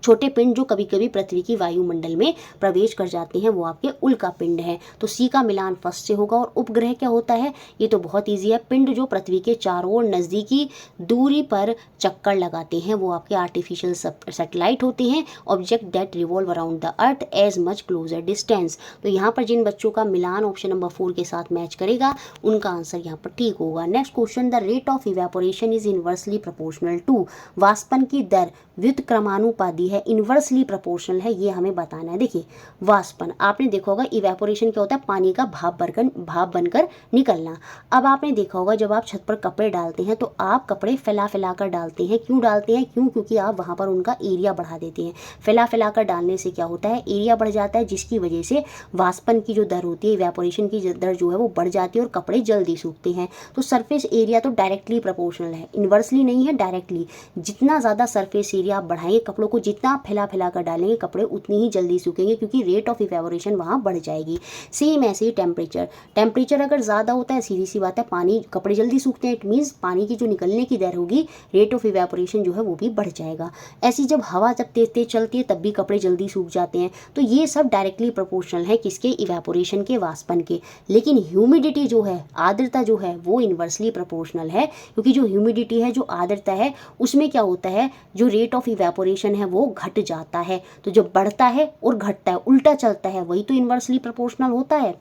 छोटे पिंड जो कभी कभी पृथ्वी की वायुमंडल में प्रवेश कर जाते हैं वो आपके उल्का पिंड है। तो सी का मिलान फर्स्ट से होगा। और उपग्रह क्या होता है? ये तो बहुत ईजी है। पिंड जो पृथ्वी के चारों ओर नज़दीकी दूरी पर चक्कर लगाते हैं वो आपके आर्टिफिशियल सैटेलाइट होते हैं। Object that revolve around the earth as much closer distance. तो यहाँ पर जिन बच्चों का मिलान ऑप्शन नंबर 4 के साथ मैच करेगा उनका आंसर यहाँ पर ठीक होगा। Next question, the rate of evaporation is inversely proportional to. वाष्पन की दर व्युत्क्रमानुपाती है, इनवर्सली प्रोपोर्शनल है, ये हमें बताना है। देखिए वाष्पन आपने देखा होगा, इवेपोरेशन क्या होता है? पानी का भाप बनकर निकलना। अब आपने देखा होगा जब आप छत पर कपड़े डालते हैं तो आप कपड़े फैला फैला कर डालते हैं। क्यों डालते हैं? क्योंकि आप वहाँ पर उनका एरिया बढ़ा देते हैं। फैला फैला कर डालने से क्या होता है? एरिया बढ़ जाता है, जिसकी वजह से वाष्पन की जो दर होती है, इवेपोरेशन की दर जो है वो बढ़ जाती है और कपड़े जल्दी सूखते हैं। तो सरफेस एरिया तो डायरेक्टली प्रोपोर्शनल है, इनवर्सली नहीं है, डायरेक्टली। जितना ज़्यादा सरफेस एरिया आप बढ़ाएंगे कपड़ों को, जितना आप फैला फैला कर डालेंगे कपड़े उतनी ही जल्दी सूखेंगे, क्योंकि रेट ऑफ इवेपोरेशन वहाँ बढ़ जाएगी। सेम ऐसे ही टेम्परेचर अगर ज़्यादा होता है, सीधी सी बात है, पानी कपड़े जल्दी सूखते हैं। इट मीन्स पानी की जो निकलने की दर होगी, रेट ऑफ इवेपोरेशन जो है वो भी बढ़ जाएगा। ऐसी जब हवा जब तेज तेज चलती है तब भी कपड़े जल्दी सूख जाते हैं। तो ये सब डायरेक्टली प्रोपोर्शनल है किसके? इवेपोरेशन के, वाष्पन के। लेकिन ह्यूमिडिटी जो है, आर्द्रता जो है, वो इनवर्सली प्रोपोर्शनल है, क्योंकि जो ह्यूमिडिटी है, जो आर्द्रता है, उसमें क्या होता है? जो रेट ऑफ इवेपोरेशन है वो घट जाता है। तो जो बढ़ता है और घटता है, उल्टा चलता है, वही तो इनवर्सली प्रोपोर्शनल होता है।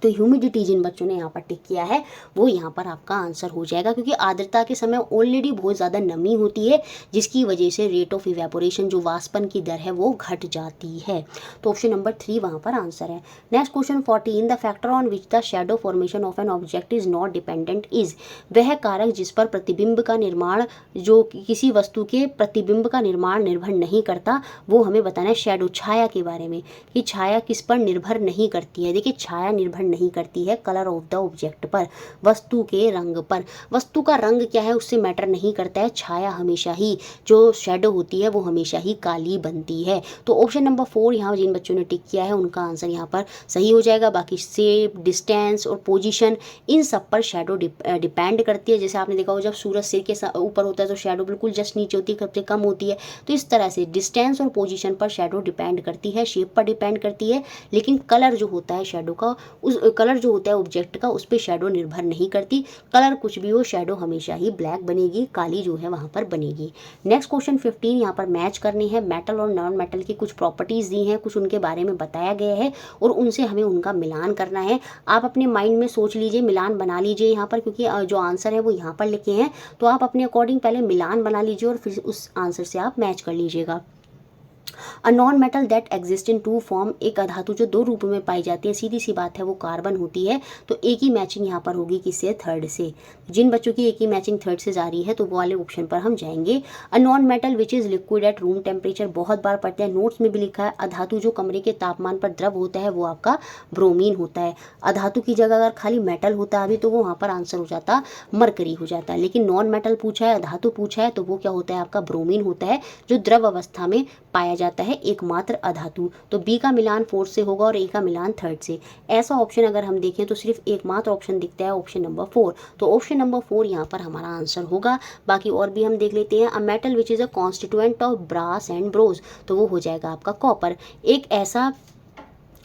तो ह्यूमिडिटी जिन बच्चों ने यहाँ पर टिक किया है वो यहाँ पर आपका आंसर हो जाएगा, क्योंकि आर्द्रता के समय ऑलरेडी बहुत ज़्यादा नमी होती है, जिसकी वजह से रेट ऑफ इवेपोरेशन जो वाष्पन की दर है वो घट जाती है। तो ऑप्शन नंबर 3 वहाँ पर आंसर है। Next question 14, the factor on which the shadow formation of an object is not dependent is. वह कारक जिस पर प्रतिबिंब का निर्माण, जो किसी वस्तु के प्रतिबिंब का निर्माण निर्भर नहीं करता, वो हमें बताना है। शैडो, छाया के बारे में, कि छाया किस पर निर्भर नहीं करती है। देखिए छाया निर्भर नहीं करती है कलर ऑफ द ऑब्जेक्ट पर, वस्तु के रंग पर। वस्तु का रंग क्या है उससे मैटर नहीं करता है। छाया हमेशा ही, जो शैडो होती है वो हमेशा ही काली बनती है। तो ऑप्शन नंबर 4 यहाँ जिन बच्चों ने टिक किया है उनका आंसर यहाँ पर सही हो जाएगा। बाकी शेप, डिस्टेंस और पोजीशन, इन सब पर शैडो डिपेंड करती है। जैसे आपने देखा हो जब सूरज सिर के ऊपर होता है तो शैडो बिल्कुल जस्ट नीचे होती है, सबसे कम होती है। तो इस तरह से डिस्टेंस और पोजीशन पर शैडो डिपेंड करती है, शेप पर डिपेंड करती है। लेकिन कलर जो होता है शैडो का, उस कलर जो होता है ऑब्जेक्ट का, उस पर शैडो निर्भर नहीं करती। कलर कुछ भी हो, शैडो हमेशा ही ब्लैक बनेगी, काली जो है वहाँ पर बनेगी। नेक्स्ट क्वेश्चन 15 यहाँ पर मैच करने हैं। मेटल और नॉन मेटल की कुछ प्रॉपर्टीज दी हैं, कुछ उनके बारे में बताया गया है और उनसे हमें उनका मिलान करना है। आप अपने माइंड में सोच लीजिए, मिलान बना लीजिए यहाँ पर, क्योंकि जो आंसर है वो यहाँ पर लिखे हैं। तो आप अपने अकॉर्डिंग पहले मिलान बना लीजिए और फिर उस आंसर से आप मैच कर लीजिएगा। A non metal that exist in 2 form, एक अधातु जो 2 रूपों में पाई जाती है, सीधी सी बात है वो कार्बन होती है। तो एक ही मैचिंग यहाँ पर होगी किससे? थर्ड से। जिन बच्चों की एक ही मैचिंग थर्ड से जा रही है तो वो वाले ऑप्शन पर हम जाएंगे। A non metal which is liquid at room temperature, बहुत बार पढ़ते हैं, नोट्स में भी लिखा है। अधातु जो कमरे के तापमान पर द्रव होता है वो आपका ब्रोमीन होता है। अधातु की जगह अगर खाली मेटल होता अभी तो वो वहाँ पर आंसर हो जाता मरकरी हो जाता है। लेकिन नॉन मेटल पूछा है, अधातु पूछा है, तो वो क्या होता है? आपका ब्रोमीन होता है, जो द्रव अवस्था में पाया जाता है, एकमात्र अधातु। तो बी का मिलान 4 से होगा और ए का मिलान 3 से। ऐसा ऑप्शन अगर हम देखें तो सिर्फ एकमात्र ऑप्शन दिखता है, ऑप्शन नंबर 4। तो ऑप्शन नंबर 4 यहाँ पर हमारा आंसर होगा। बाकी और भी हम देख लेते हैं। A metal which is a constituent of brass and bronze, तो वो हो जाएगा आपका कॉपर। एक ऐसा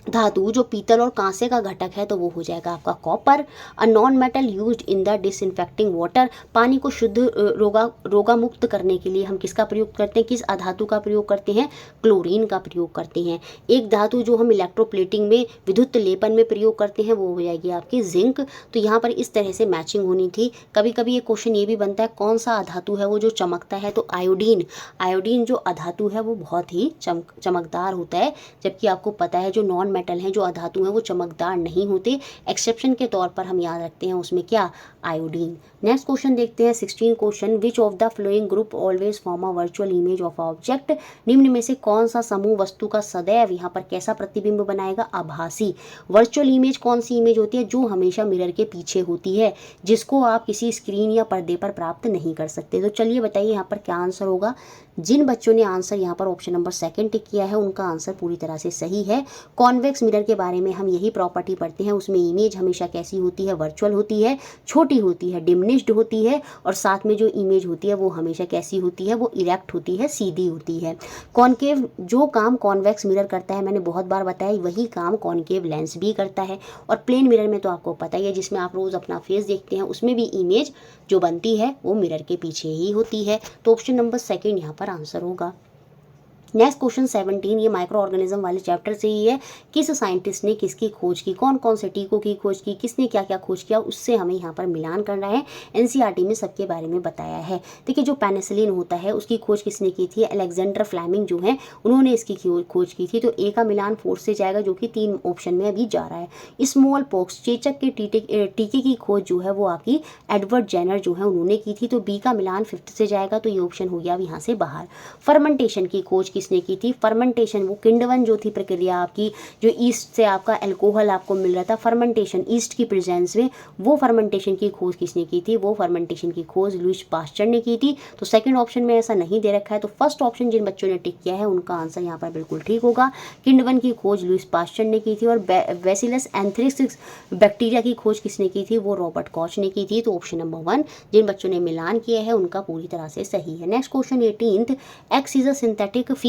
धातु जो पीतल और कांसे का घटक है तो वो हो जाएगा आपका copper. A non metal used in the disinfecting water, पानी को शुद्ध रोगामुक्त करने के लिए हम किसका प्रयोग करते हैं? किस अधातु का प्रयोग करते हैं? क्लोरीन का प्रयोग करते हैं। एक धातु जो हम इलेक्ट्रोप्लेटिंग में, विद्युत लेपन में प्रयोग करते हैं वो हो जाएगी आपकी जिंक। तो यहाँ पर इस तरह से मैचिंग होनी थी। कभी कभी ये क्वेश्चन ये भी बनता है कौन सा अधातु है वो जो चमकता है? तो आयोडीन। आयोडीन जो अधातु है वो बहुत ही चमकदार होता है, जबकि आपको पता है जो नॉन मेटल हैं, जो अधातु हैं, वो चमकदार नहीं होते। एक्सेप्शन के तौर पर हम याद रखते हैं उसमें क्या, आयोडीन। नेक्स्ट क्वेश्चन देखते हैं 16 question, which of the flowing group always form a virtual image of object. निम्न में से कौन सा समूह वस्तु का सदैव यहाँ पर कैसा प्रतिबिंब बनाएगा, आभासी। वर्चुअल इमेज कौन सी इमेज होती है, जो हमेशा मिरर के पीछे होती है, जिसको आप किसी स्क्रीन या पर्दे पर प्राप्त नहीं कर सकते। तो चलिए बताइए यहाँ पर क्या आंसर होगा। जिन बच्चों ने आंसर यहाँ पर ऑप्शन नंबर 2 टिक किया है उनका आंसर पूरी तरह से सही है। कॉन्वेक्स मिरर के बारे में हम यही प्रॉपर्टी पढ़ते हैं, उसमें इमेज हमेशा कैसी होती है, वर्चुअल होती है, छोटी होती है, डिमिनिश्ड होती है, और साथ में जो इमेज होती है वो हमेशा कैसी होती है, वो इरेक्ट होती है, सीधी होती है। कॉन्केव जो काम कॉन्वेक्स मिरर करता है, मैंने बहुत बार बताया, वही काम कॉन्केव लेंस भी करता है। और प्लेन मिरर में तो आपको पता ही है, जिसमें आप रोज़ अपना फेस देखते हैं, उसमें भी इमेज जो बनती है वो मिरर के पीछे ही होती है। तो ऑप्शन नंबर 2 यहाँ पर आंसर होगा। नेक्स्ट क्वेश्चन 17, ये माइक्रो ऑर्गेनिज्म वाले चैप्टर से ही है। किस साइंटिस्ट ने किसकी खोज की, कौन कौन से टीकों की खोज की, किसने क्या क्या खोज किया, उससे हमें यहाँ पर मिलान करना है। एनसीईआरटी में सबके बारे में बताया है। देखिए जो पेनिसिलिन होता है उसकी खोज किसने की थी, अलेक्जेंडर फ्लेमिंग जो है उन्होंने इसकी खोज की थी। तो ए का मिलान 4 से जाएगा, जो कि 3 ऑप्शन में अभी जा रहा है। स्मॉल पॉक्स चेचक के टीके की खोज जो है वो आपकी एडवर्ड जेनर जो है उन्होंने की थी। तो बी का मिलान 5 से जाएगा, तो ये ऑप्शन हो गया यहाँ से बाहर। फर्मेंटेशन की खोज किसने की थी, फर्मेंटेशन वो किंडवन जो थी प्रक्रिया आपकी, जो ईस्ट से आपका अल्कोहल आपको मिल रहा था, फर्मेंटेशन ईस्ट की प्रेजेंस में, वो फर्मेंटेशन की खोज किसने की थी, वो फर्मेंटेशन की खोज लुईस पास्चर ने की थी। तो सेकंड ऑप्शन में ऐसा नहीं दे रखा है, तो फर्स्ट ऑप्शन जिन बच्चों ने टिक किया है उनका आंसर यहाँ पर बिल्कुल ठीक होगा। किंडवन की खोज लुईस पास्चर ने की थी, और बैसिलस एंथ्रेसिस बैक्टीरिया की खोज किसने की थी, वो रॉबर्ट कॉच ने की थी। तो ऑप्शन नंबर 1 जिन बच्चों ने मिलान किया है उनका पूरी तरह से सही है। Next question 18, x is a synthetic figure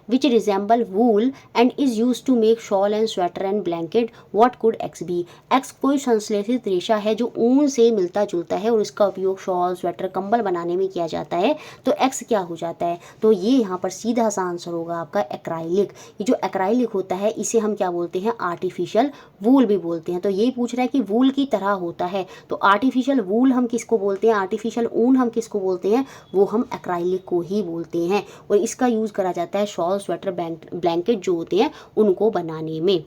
which resemble wool and is used to make shawl and sweater and blanket. What could X be? X कोई संश्लेषित रेशा है जो ऊन से मिलता जुलता है और इसका उपयोग शॉल, स्वेटर, कंबल बनाने में किया जाता है। तो X क्या हो जाता है, तो ये यहाँ पर सीधा सा आंसर होगा आपका एक्राइलिक। ये जो एक्राइलिक होता है इसे हम क्या बोलते हैं, आर्टिफिशियल वूल भी बोलते हैं। तो यही पूछ रहा है कि वूल की तरह होता है, तो आर्टिफिशियल वूल हम किसको बोलते हैं, आर्टिफिशियल ऊन हम किसको बोलते हैं, वो हम एक्राइलिक को ही बोलते हैं। और इसका यूज़ करा जाता है शॉल, स्वेटर, ब्लैंकेट जो होते हैं उनको बनाने में।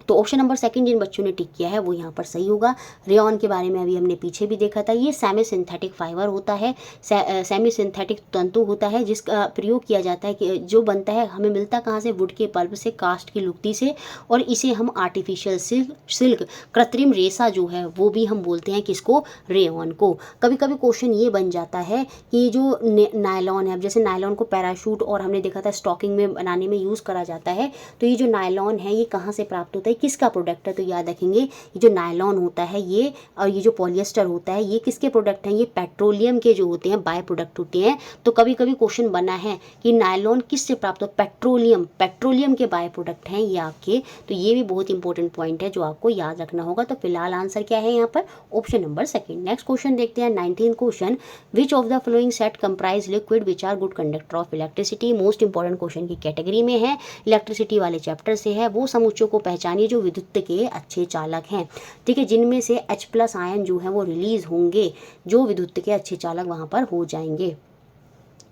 तो ऑप्शन नंबर 2 जिन बच्चों ने टिक किया है वो यहाँ पर सही होगा। रेयॉन के बारे में अभी हमने पीछे भी देखा था, ये सेमी सिंथेटिक फाइबर होता है, सेमी सिंथेटिक तंतु होता है जिसका प्रयोग किया जाता है कि जो बनता है हमें मिलता कहाँ से, वुड के पल्प से, कास्ट की लुगदी से, और इसे हम आर्टिफिशियल सिल्क कृत्रिम रेशा जो है वो भी हम बोलते हैं किसको, रेयॉन को। कभी कभी क्वेश्चन ये बन जाता है कि जो नायलॉन है, जैसे नायलॉन को पैराशूट और हमने देखा था स्टॉकिंग में बनाने में यूज़ करा जाता है, तो ये जो नायलॉन है ये कहाँ से प्राप्त होता है, किसका प्रोडक्ट है, तो याद रखेंगे ये जो नायलॉन होता है ये, और ये जो पॉलिएस्टर होता है ये किसके प्रोडक्ट हैं, ये पेट्रोलियम के जो होते हैं बाय प्रोडक्ट होते हैं। तो कभी कभी क्वेश्चन बना है कि नायलॉन किससे प्राप्त हो, पेट्रोलियम के बाय प्रोडक्ट हैं ये आपके। तो ये भी बहुत इंपॉर्टेंट पॉइंट है जो आपको याद रखना होगा। तो फिलहाल आंसर क्या है यहाँ पर, ऑप्शन नंबर 2। नेक्स्ट क्वेश्चन देखते हैं 19 question, which of the flowing set comprise liquid which are good conductor of electricity. Most important question की कैटेगरी में है, इलेक्ट्रिसिटी वाले चैप्टर से है। वो समुच्चयों को पहचानिए जो विद्युत के अच्छे चालक हैं, ठीक है, जिनमें से H+ आयन जो है वो रिलीज होंगे, जो विद्युत के अच्छे चालक वहां पर हो जाएंगे।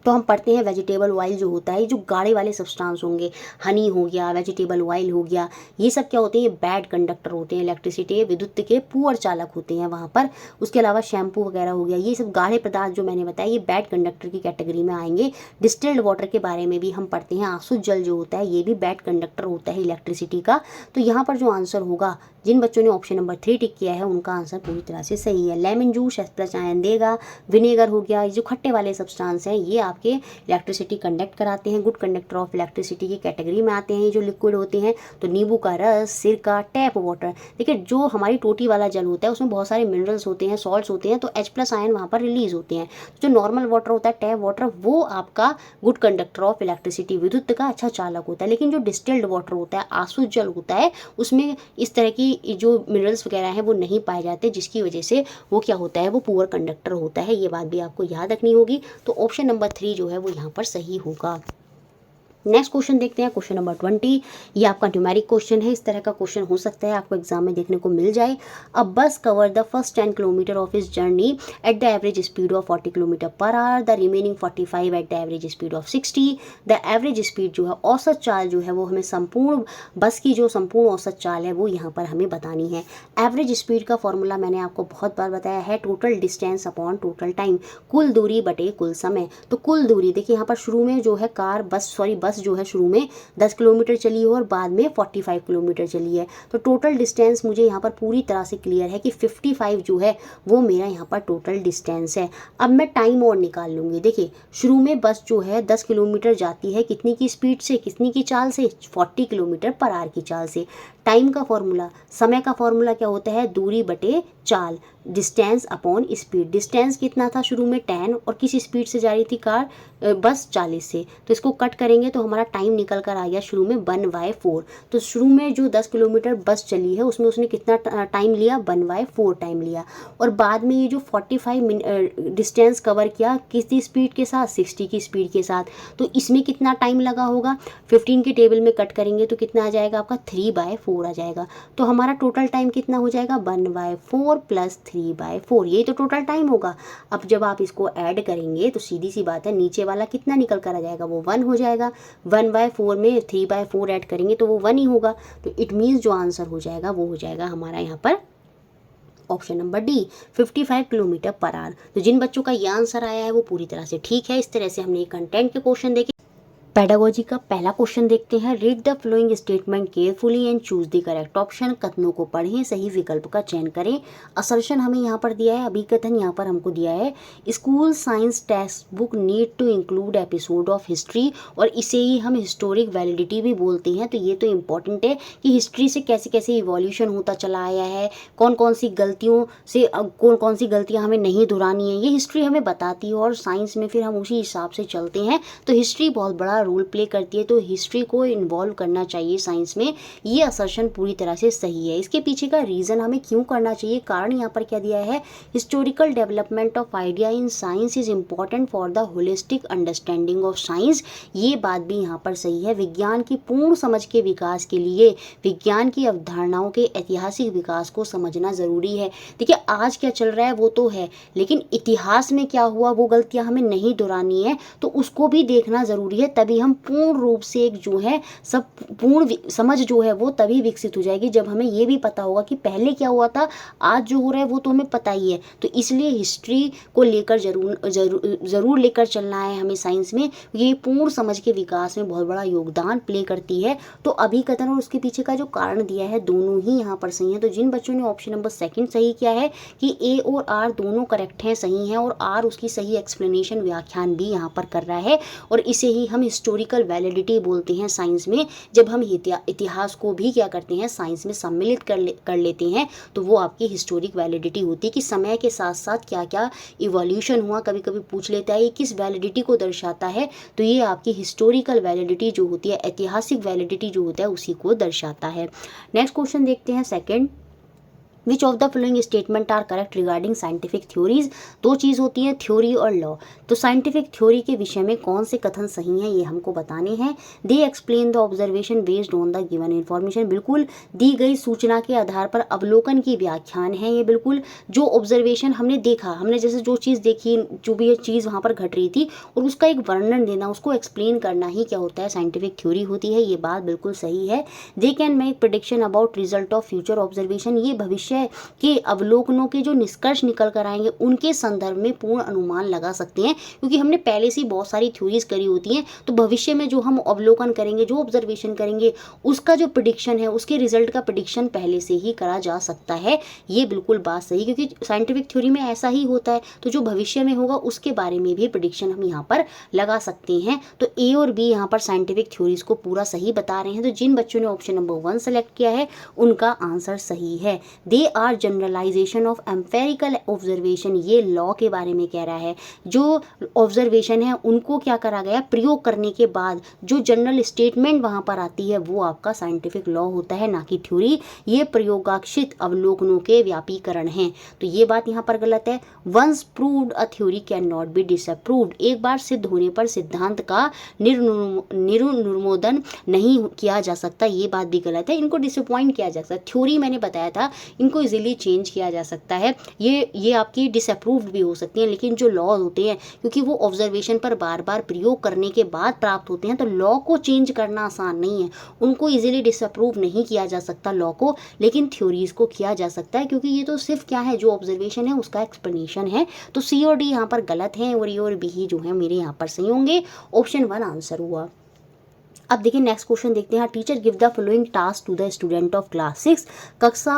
तो हम पढ़ते हैं वेजिटेबल ऑयल जो होता है, जो गाढ़े वाले सब्सटेंस होंगे, हनी हो गया, वेजिटेबल ऑयल हो गया, ये सब क्या होते हैं, ये बैड कंडक्टर होते हैं इलेक्ट्रिसिटी, विद्युत के पुअर चालक होते हैं वहाँ पर। उसके अलावा शैम्पू वगैरह हो गया, ये सब गाढ़े पदार्थ जो मैंने बताया ये बैड कंडक्टर की कैटेगरी में आएंगे। डिस्टिल्ड वाटर के बारे में भी हम पढ़ते हैं, आसुत जल जो होता है ये भी बैड कंडक्टर होता है इलेक्ट्रिसिटी का। तो यहाँ पर जो आंसर होगा, जिन बच्चों ने ऑप्शन नंबर 3 टिक किया है उनका आंसर पूरी तरह से सही है। लेमन जूस H+ आयन देगा, विनेगर हो गया, ये जो खट्टे वाले सब्सटेंस हैं ये आपके इलेक्ट्रिसिटी कंडक्ट कराते हैं, गुड कंडक्टर ऑफ इलेक्ट्रिसिटी की कैटेगरी में आते हैं ये जो लिक्विड होते हैं। तो नींबू का रस, सिरका, टैप वाटर, देखिए जो हमारी टोटी वाला जल होता है उसमें बहुत सारे मिनरल्स होते हैं, सॉल्ट्स होते हैं, तो H+ आयन वहाँ पर रिलीज होते हैं। जो नॉर्मल वाटर होता है, टैप वाटर, वो आपका गुड कंडक्टर ऑफ इलेक्ट्रिसिटी, विद्युत का अच्छा चालक होता है। लेकिन जो डिस्टिल्ड वाटर होता है, आसुत जल होता है, उसमें इस तरह की जो मिनरल्स वगैरह हैं वो नहीं पाए जाते, जिसकी वजह से वो क्या होता है, वो पुअर कंडक्टर होता है। ये बात भी आपको याद रखनी होगी। तो ऑप्शन नंबर 3 जो है वो यहाँ पर सही होगा। नेक्स्ट क्वेश्चन देखते हैं, क्वेश्चन नंबर 20। ये आपका न्यूमेरिक क्वेश्चन है। इस तरह का क्वेश्चन हो सकता है आपको एग्जाम में देखने को मिल जाए। A bus cover the first 10 kilometre of this journey at the average speed of 40 kilometre per hour, the remaining 45 at the average speed of 60। The average speed जो है, औसत चाल जो है वो हमें संपूर्ण बस की जो संपूर्ण औसत चाल है वो यहाँ पर हमें बतानी है। एवरेज स्पीड का फॉर्मूला मैंने आपको बहुत बार बताया है, total distance upon total time, कुल दूरी बटे कुल समय। तो कुल दूरी देखिए यहाँ पर शुरू में जो है बस जो है शुरू में 10 किलोमीटर चली है और बाद में 45 किलोमीटर चली है। तो टोटल डिस्टेंस मुझे यहाँ पर पूरी तरह से क्लियर है कि 55 जो है वो मेरा यहाँ पर टोटल डिस्टेंस है। अब मैं टाइम और निकाल लूँगी। देखिए शुरू में बस जो है 10 किलोमीटर जाती है कितनी की स्पीड से, कितनी की चाल से, 40 किलोमीटर पर आवर की चाल से। टाइम का फॉर्मूला, समय का फॉर्मूला क्या होता है, दूरी बटे चाल, डिस्टेंस अपॉन स्पीड। डिस्टेंस कितना था शुरू में 10 और किस स्पीड से जा रही थी बस 40 से, तो इसको कट करेंगे तो हमारा टाइम निकल कर आ गया शुरू में 1/4। तो शुरू में जो 10 किलोमीटर बस चली है उसमें उसने कितना टाइम लिया, 1/4 टाइम लिया। और बाद में ये जो 45 डिस्टेंस कवर किया कितनी स्पीड के साथ, 60 की स्पीड के साथ। तो इसमें कितना टाइम लगा होगा, 15 की टेबल में कट करेंगे तो कितना आ जाएगा आपका 3/4 आ जाएगा। तो हमारा टोटल टाइम कितना हो जाएगा, 1/4 प्लस 3/4, यही तो टोटल टाइम होगा। अब जब आप इसको ऐड करेंगे तो सीधी सी बात है नीचे वाला कितना निकल कर आ जाएगा, वो 1 हो जाएगा। 1/4 में 3/4 ऐड करेंगे तो वो 1 ही होगा। तो इट मीन्स जो आंसर हो जाएगा वो हो जाएगा हमारा यहाँ पर option number D, 55 kilometre per our. तो जिन बच्चों का ये आंसर आया है वो पूरी तरह से ठीक है। इस तरह से हमने कंटेंट के क्वेश्चन देखे। पेडागोजी का पहला क्वेश्चन देखते हैं। Read the following statement carefully and choose the correct option. कथनों को पढ़ें, सही विकल्प का चयन करें। असर्शन हमें यहाँ पर दिया है, अभिकथन यहाँ पर हमको दिया है, school science text book need to include episode of history, और इसे ही हम हिस्टोरिक वैलिडिटी भी बोलते हैं। तो ये तो इम्पॉर्टेंट है कि हिस्ट्री से कैसे कैसे इवोल्यूशन होता चला आया है, कौन कौन सी गलतियों से कौन कौन सी गलतियाँ हमें नहीं दोहरानी है, ये हिस्ट्री हमें बताती है। और साइंस में फिर हम उसी हिसाब से चलते हैं। तो हिस्ट्री बहुत बड़ा रोल प्ले करती है, तो हिस्ट्री को इन्वॉल्व करना चाहिए साइंस में। ये असर्शन पूरी तरह से सही है। इसके पीछे का रीज़न हमें क्यों करना चाहिए, कारण यहाँ पर क्या दिया है, historical development of idea in science is important for the holistic understanding of science. ये बात भी यहाँ पर सही है। विज्ञान की पूर्ण समझ के विकास के लिए विज्ञान की अवधारणाओं के ऐतिहासिक विकास को समझना ज़रूरी है। देखिए आज क्या चल रहा है वो तो है, लेकिन इतिहास में क्या हुआ वो गलतियाँ हमें नहीं दोहरानी है, तो उसको भी देखना ज़रूरी है। तभी हम पूर्ण रूप से एक जो है सब पूर्ण समझ जो है वो तभी विकसित हो जाएगी जब हमें ये भी पता होगा कि पहले क्या हुआ था, आज जो हो रहा है वो तो हमें पता ही है। तो इसलिए हिस्ट्री को लेकर ज़रूर लेकर चलना है हमें साइंस में। ये पूर्ण समझ के विकास में बहुत बड़ा योगदान प्ले करती है। तो अभिकथन और उसके पीछे का जो कारण दिया है दोनों ही यहाँ पर सही है। तो जिन बच्चों ने ऑप्शन नंबर 2 सही किया है कि ए और आर दोनों करेक्ट हैं, सही हैं, और आर उसकी सही एक्सप्लेनेशन व्याख्यान भी यहाँ पर कर रहा है। और इसे ही हम हिस्टोरिकल वैलिडिटी बोलते हैं साइंस में। जब हम इतिहास को भी क्या करते हैं साइंस में सम्मिलित कर लेते हैं तो वो आपकी हिस्टोरिक वैलिडिटी होती है कि समय के साथ साथ क्या क्या इवोल्यूशन हुआ। कभी कभी पूछ लेता है ये किस वैलिडिटी को दर्शाता है, तो ये आपकी हिस्टोरिकल वैलिडिटी जो होती है, ऐतिहासिक वैलिडिटी जो होता है उसी को दर्शाता है। नेक्स्ट क्वेश्चन देखते हैं second. Which of the following statement are correct regarding scientific theories. दो चीज़ होती है, थ्योरी और लॉ। तो साइंटिफिक थ्योरी के विषय में कौन से कथन सही हैं ये हमको बताने हैं। They explain the observation based on the given information. बिल्कुल दी गई सूचना के आधार पर अवलोकन की व्याख्यान है ये। बिल्कुल जो ऑब्जर्वेशन हमने देखा, हमने जैसे जो चीज़ देखी, जो भी चीज़ वहाँ पर घट रही थी और उसका एक वर्णन देना, उसको एक्सप्लेन करना ही क्या होता है, साइंटिफिक थ्योरी होती है। ये बात बिल्कुल सही है। They can make prediction about result of future observation. ये भविष्य के अवलोकनों के जो निष्कर्ष निकल कर आएंगे उनके संदर्भ में पूर्ण अनुमान लगा सकते हैं, क्योंकि हमने पहले से बहुत सारी थ्योरीज करी होती हैं। तो भविष्य में जो हम अवलोकन करेंगे, जो ऑब्जर्वेशन करेंगे, उसका जो प्रेडिक्शन है, उसके रिजल्ट का प्रेडिक्शन पहले से ही करा जा सकता है। ये बिल्कुल बात सही, क्योंकि साइंटिफिक थ्योरी में ऐसा ही होता है। तो जो भविष्य में होगा उसके बारे में भी प्रेडिक्शन हम यहाँ पर लगा सकते हैं। तो ए और बी यहाँ पर साइंटिफिक थ्योरीज को पूरा सही बता रहे हैं। तो जिन बच्चों ने ऑप्शन नंबर 1 सेलेक्ट किया है उनका आंसर सही है। They they are generalisation of empirical observation, ये लॉ के बारे में कह रहा है। जो ऑब्जर्वेशन है उनको क्या करा गया, प्रयोग करने के बाद जो जनरल स्टेटमेंट वहाँ पर आती है वो आपका साइंटिफिक लॉ होता है, ना कि थ्योरी। ये प्रयोगाक्षित अवलोकनों के व्यापीकरण हैं। तो ये बात यहाँ पर गलत है। Once proved a theory can not be disapproved, एक बार सिद्ध होने पर सिद्धांत का निर्नुमोदन नहीं किया जा सकता, ये बात भी गलत है। इनको डिसअपॉइंट किया जा सकता है। थ्योरी मैंने बताया था इनको इजीली चेंज किया जा सकता है, ये आपकी डिसअप्रूव्ड भी हो सकती हैं, लेकिन जो लॉ होते हैं क्योंकि वो ऑब्जर्वेशन पर बार बार प्रयोग करने के बाद प्राप्त होते हैं, तो लॉ को चेंज करना आसान नहीं है। उनको इजीली डिसअप्रूव नहीं किया जा सकता लॉ को, लेकिन थ्योरीज को किया जा सकता है, क्योंकि ये तो सिर्फ क्या है, जो ऑब्जर्वेशन है उसका एक्सप्लेनेशन है। तो सी और डी यहाँ पर गलत है और ए और बी ही जो है मेरे यहाँ पर सही होंगे। ऑप्शन 1 आंसर हुआ। अब देखिए नेक्स्ट क्वेश्चन देखते हैं। Teacher give the following task to the student of class 6, कक्षा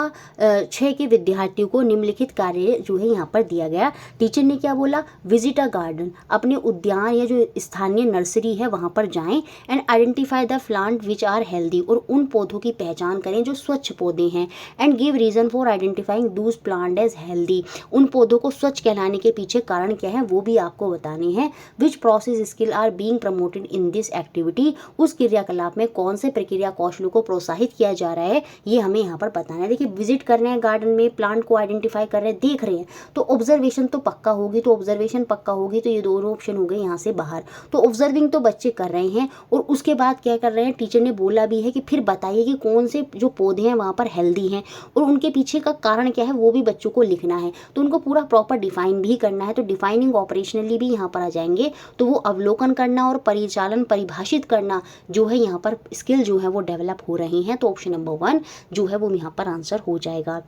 6 के विद्यार्थियों को निम्नलिखित कार्य जो है यहाँ पर दिया गया। टीचर ने क्या बोला, विजिट अ गार्डन, अपने उद्यान या जो स्थानीय नर्सरी है वहाँ पर जाएं, and identify the plant which are healthy, और उन पौधों की पहचान करें जो स्वच्छ पौधे हैं, and give reason for identifying those plant as healthy, उन पौधों को स्वच्छ कहलाने के पीछे कारण क्या है वो भी आपको बताने हैं। Which process skill are being promoted in this activity, उस क्रियाकलाप में कौन से प्रक्रिया कौशलों को प्रोत्साहित किया जा रहा है, ये हमें यहाँ पर बताना है। देखिए विजिट कर रहे हैं गार्डन में, प्लांट को आइडेंटिफाई कर रहे हैं, देख रहे हैं, तो ऑब्जर्वेशन तो पक्का होगी, तो ऑब्जर्वेशन पक्का होगी तो ये दोनों ऑप्शन हो गए यहाँ से बाहर। तो ऑब्जर्विंग तो बच्चे कर रहे हैं, और उसके बाद क्या कर रहे हैं, टीचर ने बोला भी है कि फिर बताइए कि कौन से जो पौधे हैं वहाँ पर हेल्दी हैं और उनके पीछे का कारण क्या है वो भी बच्चों को लिखना है। तो उनको पूरा प्रॉपर डिफाइन भी करना है, तो डिफाइनिंग ऑपरेशनली भी यहाँ पर आ जाएंगे। तो वो अवलोकन करना और परिचालन परिभाषित करना जो है यहाँ पर स्किल जो है वो डेवलप हो रही हैं। तो ऑप्शन नंबर 1 जो है वो यहाँ पर आंसर हो जाएगा।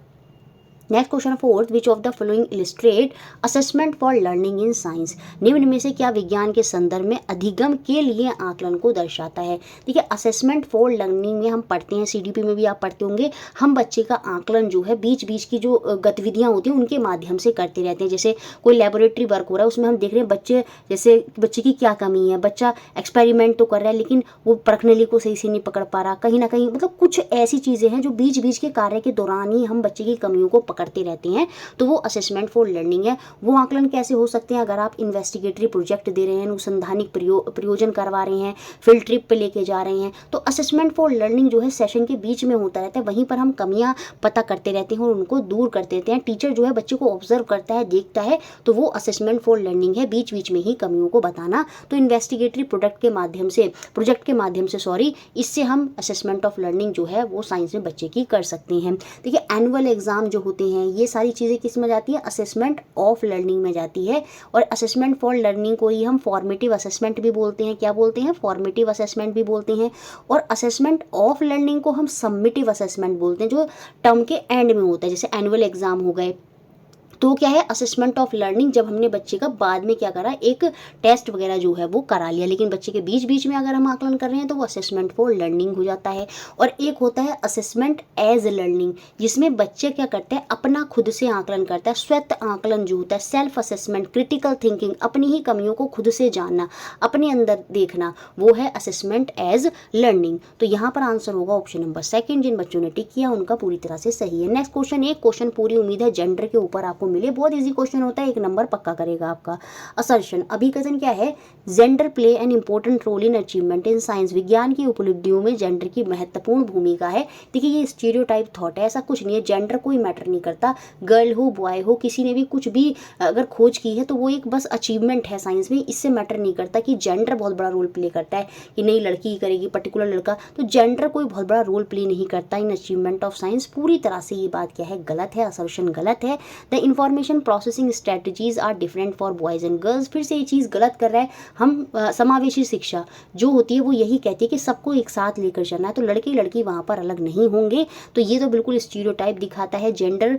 Next question 4, which of the following illustrate assessment for learning in science, निम्न में से क्या विज्ञान के संदर्भ में अधिगम के लिए आकलन को दर्शाता है। देखिए असेसमेंट फॉर लर्निंग में हम पढ़ते हैं, सीडीपी में भी आप पढ़ते होंगे, हम बच्चे का आकलन जो है बीच बीच की जो गतिविधियां होती हैं उनके माध्यम से करते रहते हैं। जैसे कोई लेबोरेटरी वर्क हो रहा है, उसमें हम देख रहे हैं बच्चे, जैसे बच्चे की क्या कमी है, बच्चा एक्सपेरिमेंट तो कर रहा है लेकिन वो प्रश्नावली को सही से नहीं पकड़ पा रहा, कहीं ना कहीं मतलब कुछ ऐसी चीज़ें हैं जो बीच बीच के कार्य के दौरान ही हम बच्चे की कमियों को करते रहते हैं, तो वो असेसमेंट फॉर लर्निंग है। वो आकलन कैसे हो सकते हैं, अगर आप इन्वेस्टिगेटरी प्रोजेक्ट दे रहे हैं, अनुसंधानिक प्रयोजन करवा रहे हैं, फील्ड ट्रिप पे लेके जा रहे हैं, तो असेसमेंट फॉर लर्निंग जो है सेशन के बीच में होता रहता है, वहीं पर हम कमियां पता करते रहते हैं और उनको दूर करते रहते हैं। टीचर जो है बच्चे को ऑब्जर्व करता है, देखता है, तो वो असेसमेंट फॉर लर्निंग है, बीच बीच में ही कमियों को बताना। तो इन्वेस्टिगेटरी प्रोजेक्ट के माध्यम से इससे हम असेसमेंट ऑफ लर्निंग जो है वो साइंस में बच्चे की कर सकते हैं। देखिए एनुअल एग्जाम जो होते हैं ये सारी चीज़ें किस में जाती है, असेसमेंट ऑफ लर्निंग में जाती है। और असेसमेंट फॉर लर्निंग को ही हम फॉर्मेटिव असेसमेंट भी बोलते हैं। क्या बोलते हैं, फॉर्मेटिव असेसमेंट भी बोलते हैं। और असेसमेंट ऑफ लर्निंग को हम सबमिटिव असेसमेंट बोलते हैं, जो टर्म के एंड में होता है, जैसे एनुअल एग्जाम हो गए। तो क्या है, असेसमेंट ऑफ लर्निंग जब हमने बच्चे का बाद में क्या करा, एक टेस्ट वगैरह जो है वो करा लिया, लेकिन बच्चे के बीच बीच में अगर हम आकलन कर रहे हैं तो वो असेसमेंट फॉर लर्निंग हो जाता है। और एक होता है असेसमेंट एज लर्निंग, जिसमें बच्चे क्या करते हैं, अपना खुद से आकलन करता है। स्वत आकलन जो होता है, सेल्फ असेसमेंट, क्रिटिकल थिंकिंग, अपनी ही कमियों को खुद से जानना, अपने अंदर देखना, वो है असेसमेंट एज लर्निंग। तो यहाँ पर आंसर होगा ऑप्शन नंबर 2। जिन बच्चों ने टिक किया उनका पूरी तरह से सही है। नेक्स्ट क्वेश्चन, एक क्वेश्चन पूरी उम्मीद है जेंडर के ऊपर आपको मिले, बहुत इजी क्वेश्चन होता है, 1 नंबर पक्का करेगा आपका। असर्शन, अभिकथन क्या है, gender play an important role in achievement in science, विज्ञान की उपलब्धियों में जेंडर की महत्वपूर्ण भूमिका है। देखिए ये स्टीरियोटाइप थॉट है, ऐसा कुछ नहीं है, जेंडर कोई मैटर नहीं करता, गर्ल हो बॉय हो, किसी ने भी कुछ भी अगर खोज की है तो वो एक बस अचीवमेंट है साइंस में, इससे मैटर नहीं करता कि जेंडर बहुत बड़ा रोल प्ले करता है कि नहीं लड़की ही करेगी पर्टिकुलर लड़का, तो जेंडर कोई बहुत बड़ा रोल प्ले नहीं करता इन अचीवमेंट ऑफ साइंस। पूरी तरह से ये बात क्या है, गलत है, असर्शन गलत है। The information processing strategies are different for boys and girls, फिर से ये चीज़ गलत कर रहा है। हम समावेशी शिक्षा जो होती है वो यही कहती है कि सबको एक साथ लेकर चलना है, तो लड़के लड़की वहाँ पर अलग नहीं होंगे। तो ये तो बिल्कुल स्टीरियोटाइप दिखाता है, जेंडर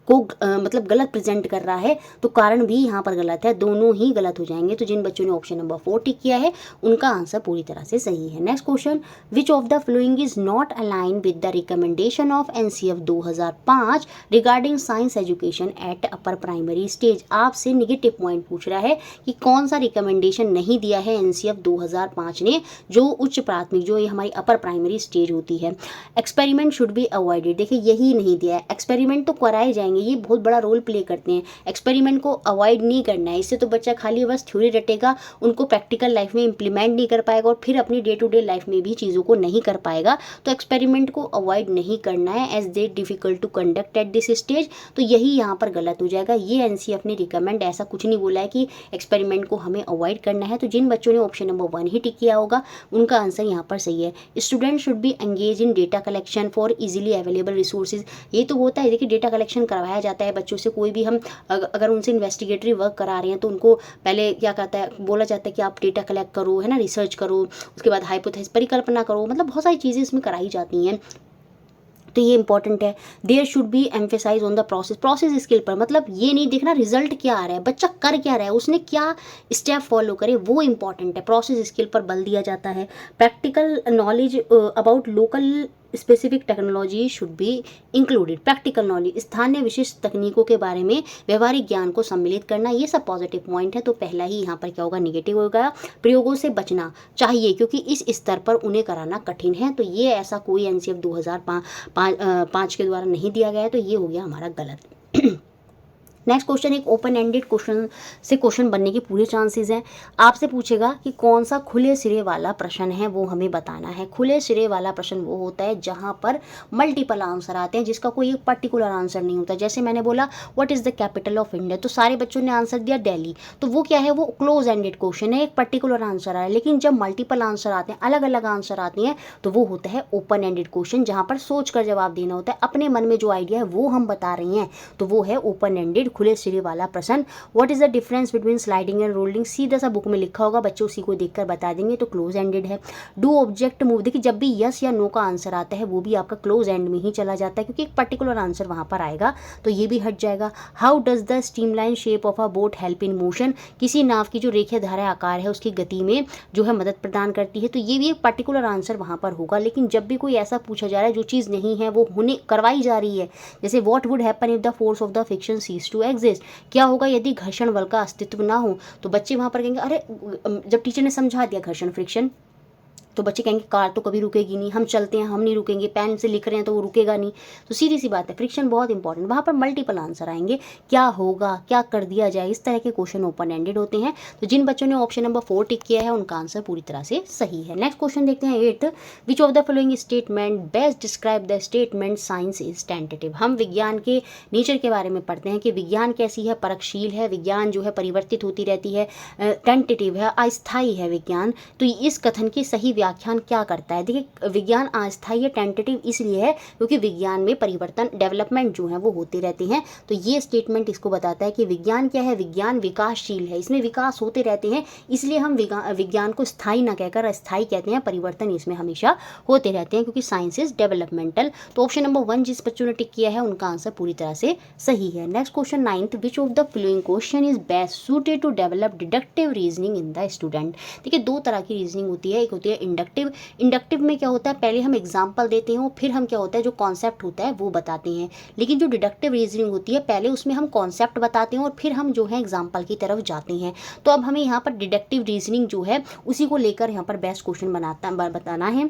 को मतलब गलत प्रेजेंट कर रहा है, तो कारण भी यहाँ पर गलत है, दोनों ही गलत हो जाएंगे। तो जिन बच्चों ने ऑप्शन नंबर 4 टिक किया है उनका आंसर पूरी तरह से सही है। Next question, which of the following is not align with the recommendation of NCF 2005 regarding science education at upper primary stage. आपसे निगेटिव पॉइंट पूछ रहा है कि कौन सा रिकमेंडेशन नहीं दिया है एनसीएफ 2005 ने, जो उच्च प्राथमिक, जो ये हमारी अपर प्राइमरी स्टेज होती है। एक्सपेरिमेंट शुड बी अवॉइडेड, देखिए यही नहीं दिया है। एक्सपेरिमेंट तो कराए जाएंगे, ये बहुत बड़ा रोल प्ले करते हैं, एक्सपेरिमेंट को अवॉइड नहीं करना है। इससे तो बच्चा खाली बस थ्योरी रटेगा, उनको प्रैक्टिकल लाइफ में इंप्लीमेंट नहीं कर पाएगा और फिर अपनी डे टू डे लाइफ में भी चीज़ों को नहीं कर पाएगा। तो एक्सपेरिमेंट को अवॉइड नहीं करना है, as they difficult to conduct at this stage. तो यही यहाँ पर गलत हो जाएगा। ये एनसीएफ ने रिकमेंड ऐसा कुछ नहीं बोला है कि एक्सपेरिमेंट को हमें अवॉइड करना है। तो जिन बच्चों ने ऑप्शन नंबर 1 ही टिक किया होगा उनका आंसर यहाँ पर सही है। Student should be engage in data collection for easily available resources. ये तो होता है, देखिए डेटा कलेक्शन करवाया जाता है बच्चों से, कोई भी हम अगर उनसे इन्वेस्टिगेटरी वर्क करा रहे हैं तो उनको पहले क्या कहता है, बोला जाता है कि आप डेटा कलेक्ट करो, है ना, रिसर्च करो, उसके बाद हाइपोथेसिस परिकल्पना करो, मतलब बहुत सारी चीज़ें इसमें कराई जाती हैं। तो ये इंपॉर्टेंट है। There should be emphasise on the process skill पर, मतलब ये नहीं देखना रिजल्ट क्या आ रहा है, बच्चा कर क्या रहा है, उसने क्या स्टेप फॉलो करे, वो इंपॉर्टेंट है। प्रोसेस स्किल पर बल दिया जाता है। Practical knowledge about local specific technology should be included. Practical knowledge, स्थानीय विशिष्ट तकनीकों के बारे में व्यवहारिक ज्ञान को सम्मिलित करना, ये सब पॉजिटिव पॉइंट है। तो पहला ही यहाँ पर क्या होगा, निगेटिव होगा। प्रयोगों से बचना चाहिए क्योंकि इस स्तर पर उन्हें कराना कठिन है। तो ये ऐसा कोई एनसीएफ 2005 के द्वारा नहीं दिया गया है, तो ये हो गया हमारा गलत। नेक्स्ट क्वेश्चन, एक ओपन एंडेड क्वेश्चन से क्वेश्चन बनने के पूरे चांसेस हैं। आपसे पूछेगा कि कौन सा खुले सिरे वाला प्रश्न है, वो हमें बताना है। खुले सिरे वाला प्रश्न वो होता है जहां पर मल्टीपल आंसर आते हैं, जिसका कोई एक पर्टिकुलर आंसर नहीं होता। जैसे मैंने बोला what is the capital of India, तो सारे बच्चों ने आंसर दिया दिल्ली, तो वो क्या है, वो क्लोज एंडेड क्वेश्चन है, एक पर्टिकुलर आंसर आया। लेकिन जब मल्टीपल आंसर आते हैं, अलग अलग आंसर आते हैं, तो वो होता है ओपन एंडेड क्वेश्चन, जहाँ पर सोच कर जवाब देना होता है। अपने मन में जो आइडिया है वो हम बता रही हैं, तो वो है ओपन एंडेड खुले सिरे वाला प्रश्न। What is the difference between sliding and rolling, सीधा सा बुक में लिखा होगा, बच्चे उसी को देखकर बता देंगे, तो क्लोज एंडेड है। डू ऑब्जेक्ट मूव, देखिए जब भी यस या नो का आंसर आता है वो भी आपका क्लोज एंड में ही चला जाता है, क्योंकि एक पर्टिकुलर आंसर वहां पर आएगा, तो ये भी हट जाएगा। How does the streamline shape of a boat help in motion, किसी नाव की जो रेखीय धारा आकार है उसकी गति में जो है मदद प्रदान करती है, तो ये भी एक पर्टिकुलर आंसर वहां पर होगा। लेकिन जब भी कोई ऐसा पूछा जा रहा है जो चीज़ नहीं है वो होने करवाई जा रही है, जैसे what would happen if the force of the friction cease to exist, क्या होगा यदि घर्षण बल का अस्तित्व ना हो, तो बच्चे वहां पर कहेंगे अरे, जब टीचर ने समझा दिया घर्षण फ्रिक्शन, तो बच्चे कहेंगे कार तो कभी रुकेगी नहीं, हम चलते हैं हम नहीं रुकेंगे, पेन से लिख रहे हैं तो वो रुकेगा नहीं। तो सीधी सी बात है, फ्रिक्शन बहुत इंपॉर्टेंट, वहाँ पर मल्टीपल आंसर आएंगे, क्या होगा, क्या कर दिया जाए, इस तरह के क्वेश्चन ओपन एंडेड होते हैं। तो जिन बच्चों ने ऑप्शन नंबर 4 टिक किया है उनका आंसर पूरी तरह से सही है। नेक्स्ट क्वेश्चन देखते हैं 8, विच of the following statement best describe the statement science is tentative. हम विज्ञान के नेचर के बारे में पढ़ते हैं कि विज्ञान कैसी है, परखशील है, विज्ञान जो है परिवर्तित होती रहती है, टेंटेटिव है, अस्थायी है विज्ञान। तो इस कथन की सही व्याख्यान क्या करता है, देखिए विज्ञान अस्थायी है, टेंटेटिव इसलिए है क्योंकि विज्ञान में परिवर्तन, डेवलपमेंट जो है वो होते रहते हैं। तो ये स्टेटमेंट इसको बताता है कि विज्ञान क्या है, विज्ञान विकासशील है, इसमें विकास होते रहते हैं, इसलिए हम विज्ञान को स्थायी ना कहकर अस्थायी कहते हैं, परिवर्तन इसमें हमेशा होते रहते हैं क्योंकि साइंस इज डेवलपमेंटल। तो ऑप्शन नंबर 1 जिस बच्चों ने टिक किया है उनका आंसर पूरी तरह से सही है। Next question 9, which of the following question is best suited to develop deductive reasoning in the student. देखिए दो तरह की रीजनिंग होती है, एक होती है इंडक्टिव। इंडक्टिव में क्या होता है, पहले हम एग्जाम्पल देते हैं फिर हम क्या होता है जो कॉन्सेप्ट होता है वो बताते हैं। लेकिन जो डिडक्टिव रीजनिंग होती है पहले उसमें हम कॉन्सेप्ट बताते हैं और फिर हम जो है एग्जाम्पल की तरफ जाते हैं। तो अब हमें यहाँ पर डिडक्टिव रीजनिंग जो है उसी को लेकर यहाँ पर बेस्ट क्वेश्चन बताना है।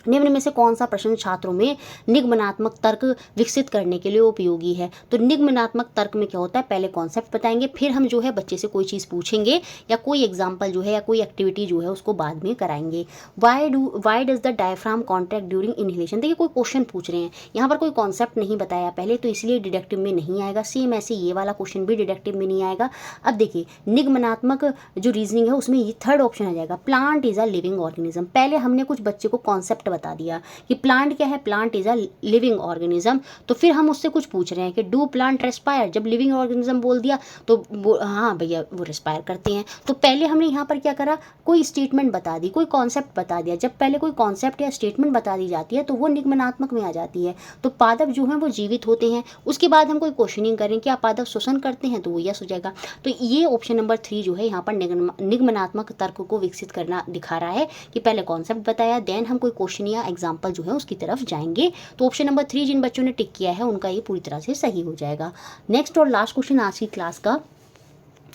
निम्न में से कौन सा प्रश्न छात्रों में निगमनात्मक तर्क विकसित करने के लिए उपयोगी है। तो निगमनात्मक तर्क में क्या होता है, पहले कॉन्सेप्ट बताएंगे फिर हम जो है बच्चे से कोई चीज़ पूछेंगे या कोई एग्जांपल जो है या कोई एक्टिविटी जो है उसको बाद में कराएंगे। Why does the diaphragm contract during inhalation. देखिए कोई क्वेश्चन पूछ रहे हैं, यहाँ पर कोई कॉन्सेप्ट नहीं बताया पहले, तो इसलिए डिडक्टिव में नहीं आएगा। सेम ऐसे ये वाला क्वेश्चन भी डिडक्टिव में नहीं आएगा। अब देखिए निगमनात्मक जो रीजनिंग है उसमें ये थर्ड ऑप्शन आ जाएगा, plant is a living organism. पहले हमने कुछ बच्चे को कॉन्सेप्ट कॉन्सेप्ट बता दिया कि प्लांट क्या है, plant is a living organism. तो फिर हम उससे कुछ पूछ रहे हैं कि डू प्लांट रेस्पायर, जब लिविंग ऑर्गेनिज्म बोल दिया तो हाँ भैया वो रेस्पायर करते हैं। तो पहले हमने यहाँ पर क्या करा, कोई स्टेटमेंट बता दी, कोई कॉन्सेप्ट बता दिया। जब पहले कोई कॉन्सेप्ट या स्टेटमेंट बता दी जाती है तो वो निगमनात्मक में आ जाती है। तो पादप जो हैं वो जीवित होते हैं। उसके बाद हम कोई क्वेश्चनिंग करें क्या पादप श्वसन करते हैं, तो वो यस हो जाएगा। तो ये ऑप्शन नंबर 3 जो है यहाँ पर निगमनात्मक तर्क को विकसित करना दिखा रहा है कि पहले कॉन्सेप्ट बताया, देन हम कोई क्वेश्चन या एग्जाम्पल जो है उसकी तरफ जाएंगे। तो ऑप्शन नंबर 3 जिन बच्चों ने टिक किया है उनका ये पूरी तरह से सही हो जाएगा। नेक्स्ट और लास्ट क्वेश्चन आज की क्लास का,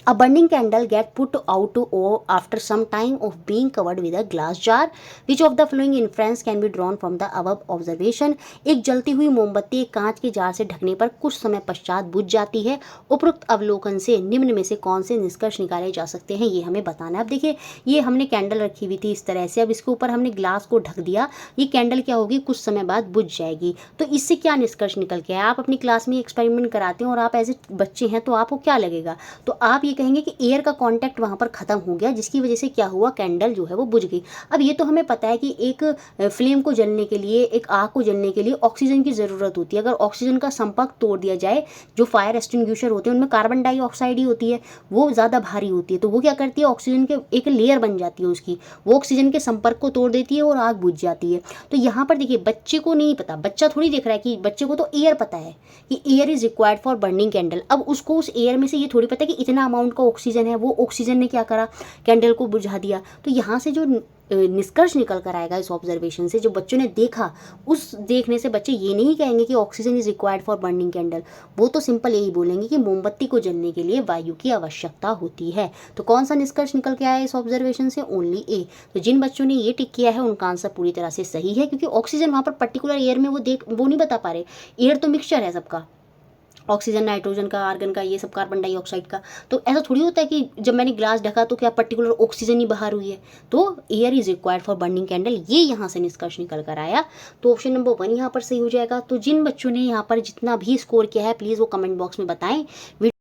A burning candle get put out after some time of being covered with a glass jar. Which of the following inference can be drawn from the above observation? एक जलती हुई मोमबत्ती एक कांच के जार से ढकने पर कुछ समय पश्चात बुझ जाती है। उपरोक्त अवलोकन से निम्न में से कौन से निष्कर्ष निकाले जा सकते हैं, ये हमें बताना है। अब देखिए ये हमने कैंडल रखी हुई थी इस तरह से, अब इसके ऊपर हमने ग्लास को ढक दिया, ये कैंडल क्या होगी, कुछ समय बाद बुझ जाएगी। तो इससे क्या निष्कर्ष निकल के आया, आप अपनी क्लास में एक्सपेरिमेंट कराते हैं और आप एज ए बच्चे हैं तो आपको क्या लगेगा, तो आप कहेंगे कि एयर का कांटेक्ट वहां पर खत्म हो गया, जिसकी वजह से क्या हुआ, कैंडल जो है वो बुझ गई। अब ये तो हमें पता है कि एक फ्लेम को जलने के लिए, एक आग को जलने के लिए ऑक्सीजन की ज़रूरत होती है। अगर ऑक्सीजन का संपर्क तोड़ दिया जाए, जो फायर एक्सटिंग्विशर होते हैं उनमें कार्बन डाइऑक्साइड ही होती है, वो ज़्यादा भारी होती है, तो वो क्या करती है, ऑक्सीजन के एक लेयर बन जाती है उसकी, वो ऑक्सीजन के संपर्क को तोड़ देती है और आग बुझ जाती है। तो यहाँ पर देखिए बच्चे को नहीं पता, बच्चा थोड़ी देख रहा है कि बच्चे को तो एयर पता है कि air is required for burning candle. अब उसको उस एयर में से ये थोड़ी पता है कि इतना अमाउंट का ऑक्सीजन है, वो ऑक्सीजन ने क्या करा, कैंडल को बुझा दिया। तो यहाँ से जो निष्कर्ष निकल कर आएगा इस ऑब्जर्वेशन से, जो बच्चों ने देखा, उस देखने से बच्चे ये नहीं कहेंगे कि oxygen is required for burning candle, वो तो सिंपल यही बोलेंगे कि मोमबत्ती को जलने के लिए वायु की आवश्यकता होती है। तो कौन सा निष्कर्ष निकल के आया इस ऑब्जर्वेशन से, ओनली ए। तो जिन बच्चों ने ये टिक किया है उनका आंसर पूरी तरह से सही है, क्योंकि ऑक्सीजन वहाँ पर पर्टिकुलर एयर में वो नहीं बता पा रहे, एयर तो मिक्सचर है सबका, ऑक्सीजन, नाइट्रोजन का, आर्गन का, ये सब कार्बन डाइऑक्साइड का। तो ऐसा थोड़ी होता है कि जब मैंने ग्लास ढका तो क्या पर्टिकुलर ऑक्सीजन ही बाहर हुई है। तो air is required for burning candle, ये यहाँ से निष्कर्ष निकल कर आया। तो ऑप्शन नंबर 1 यहाँ पर सही हो जाएगा। तो जिन बच्चों ने यहाँ पर जितना भी स्कोर किया है प्लीज़ वो कमेंट बॉक्स में बताएं।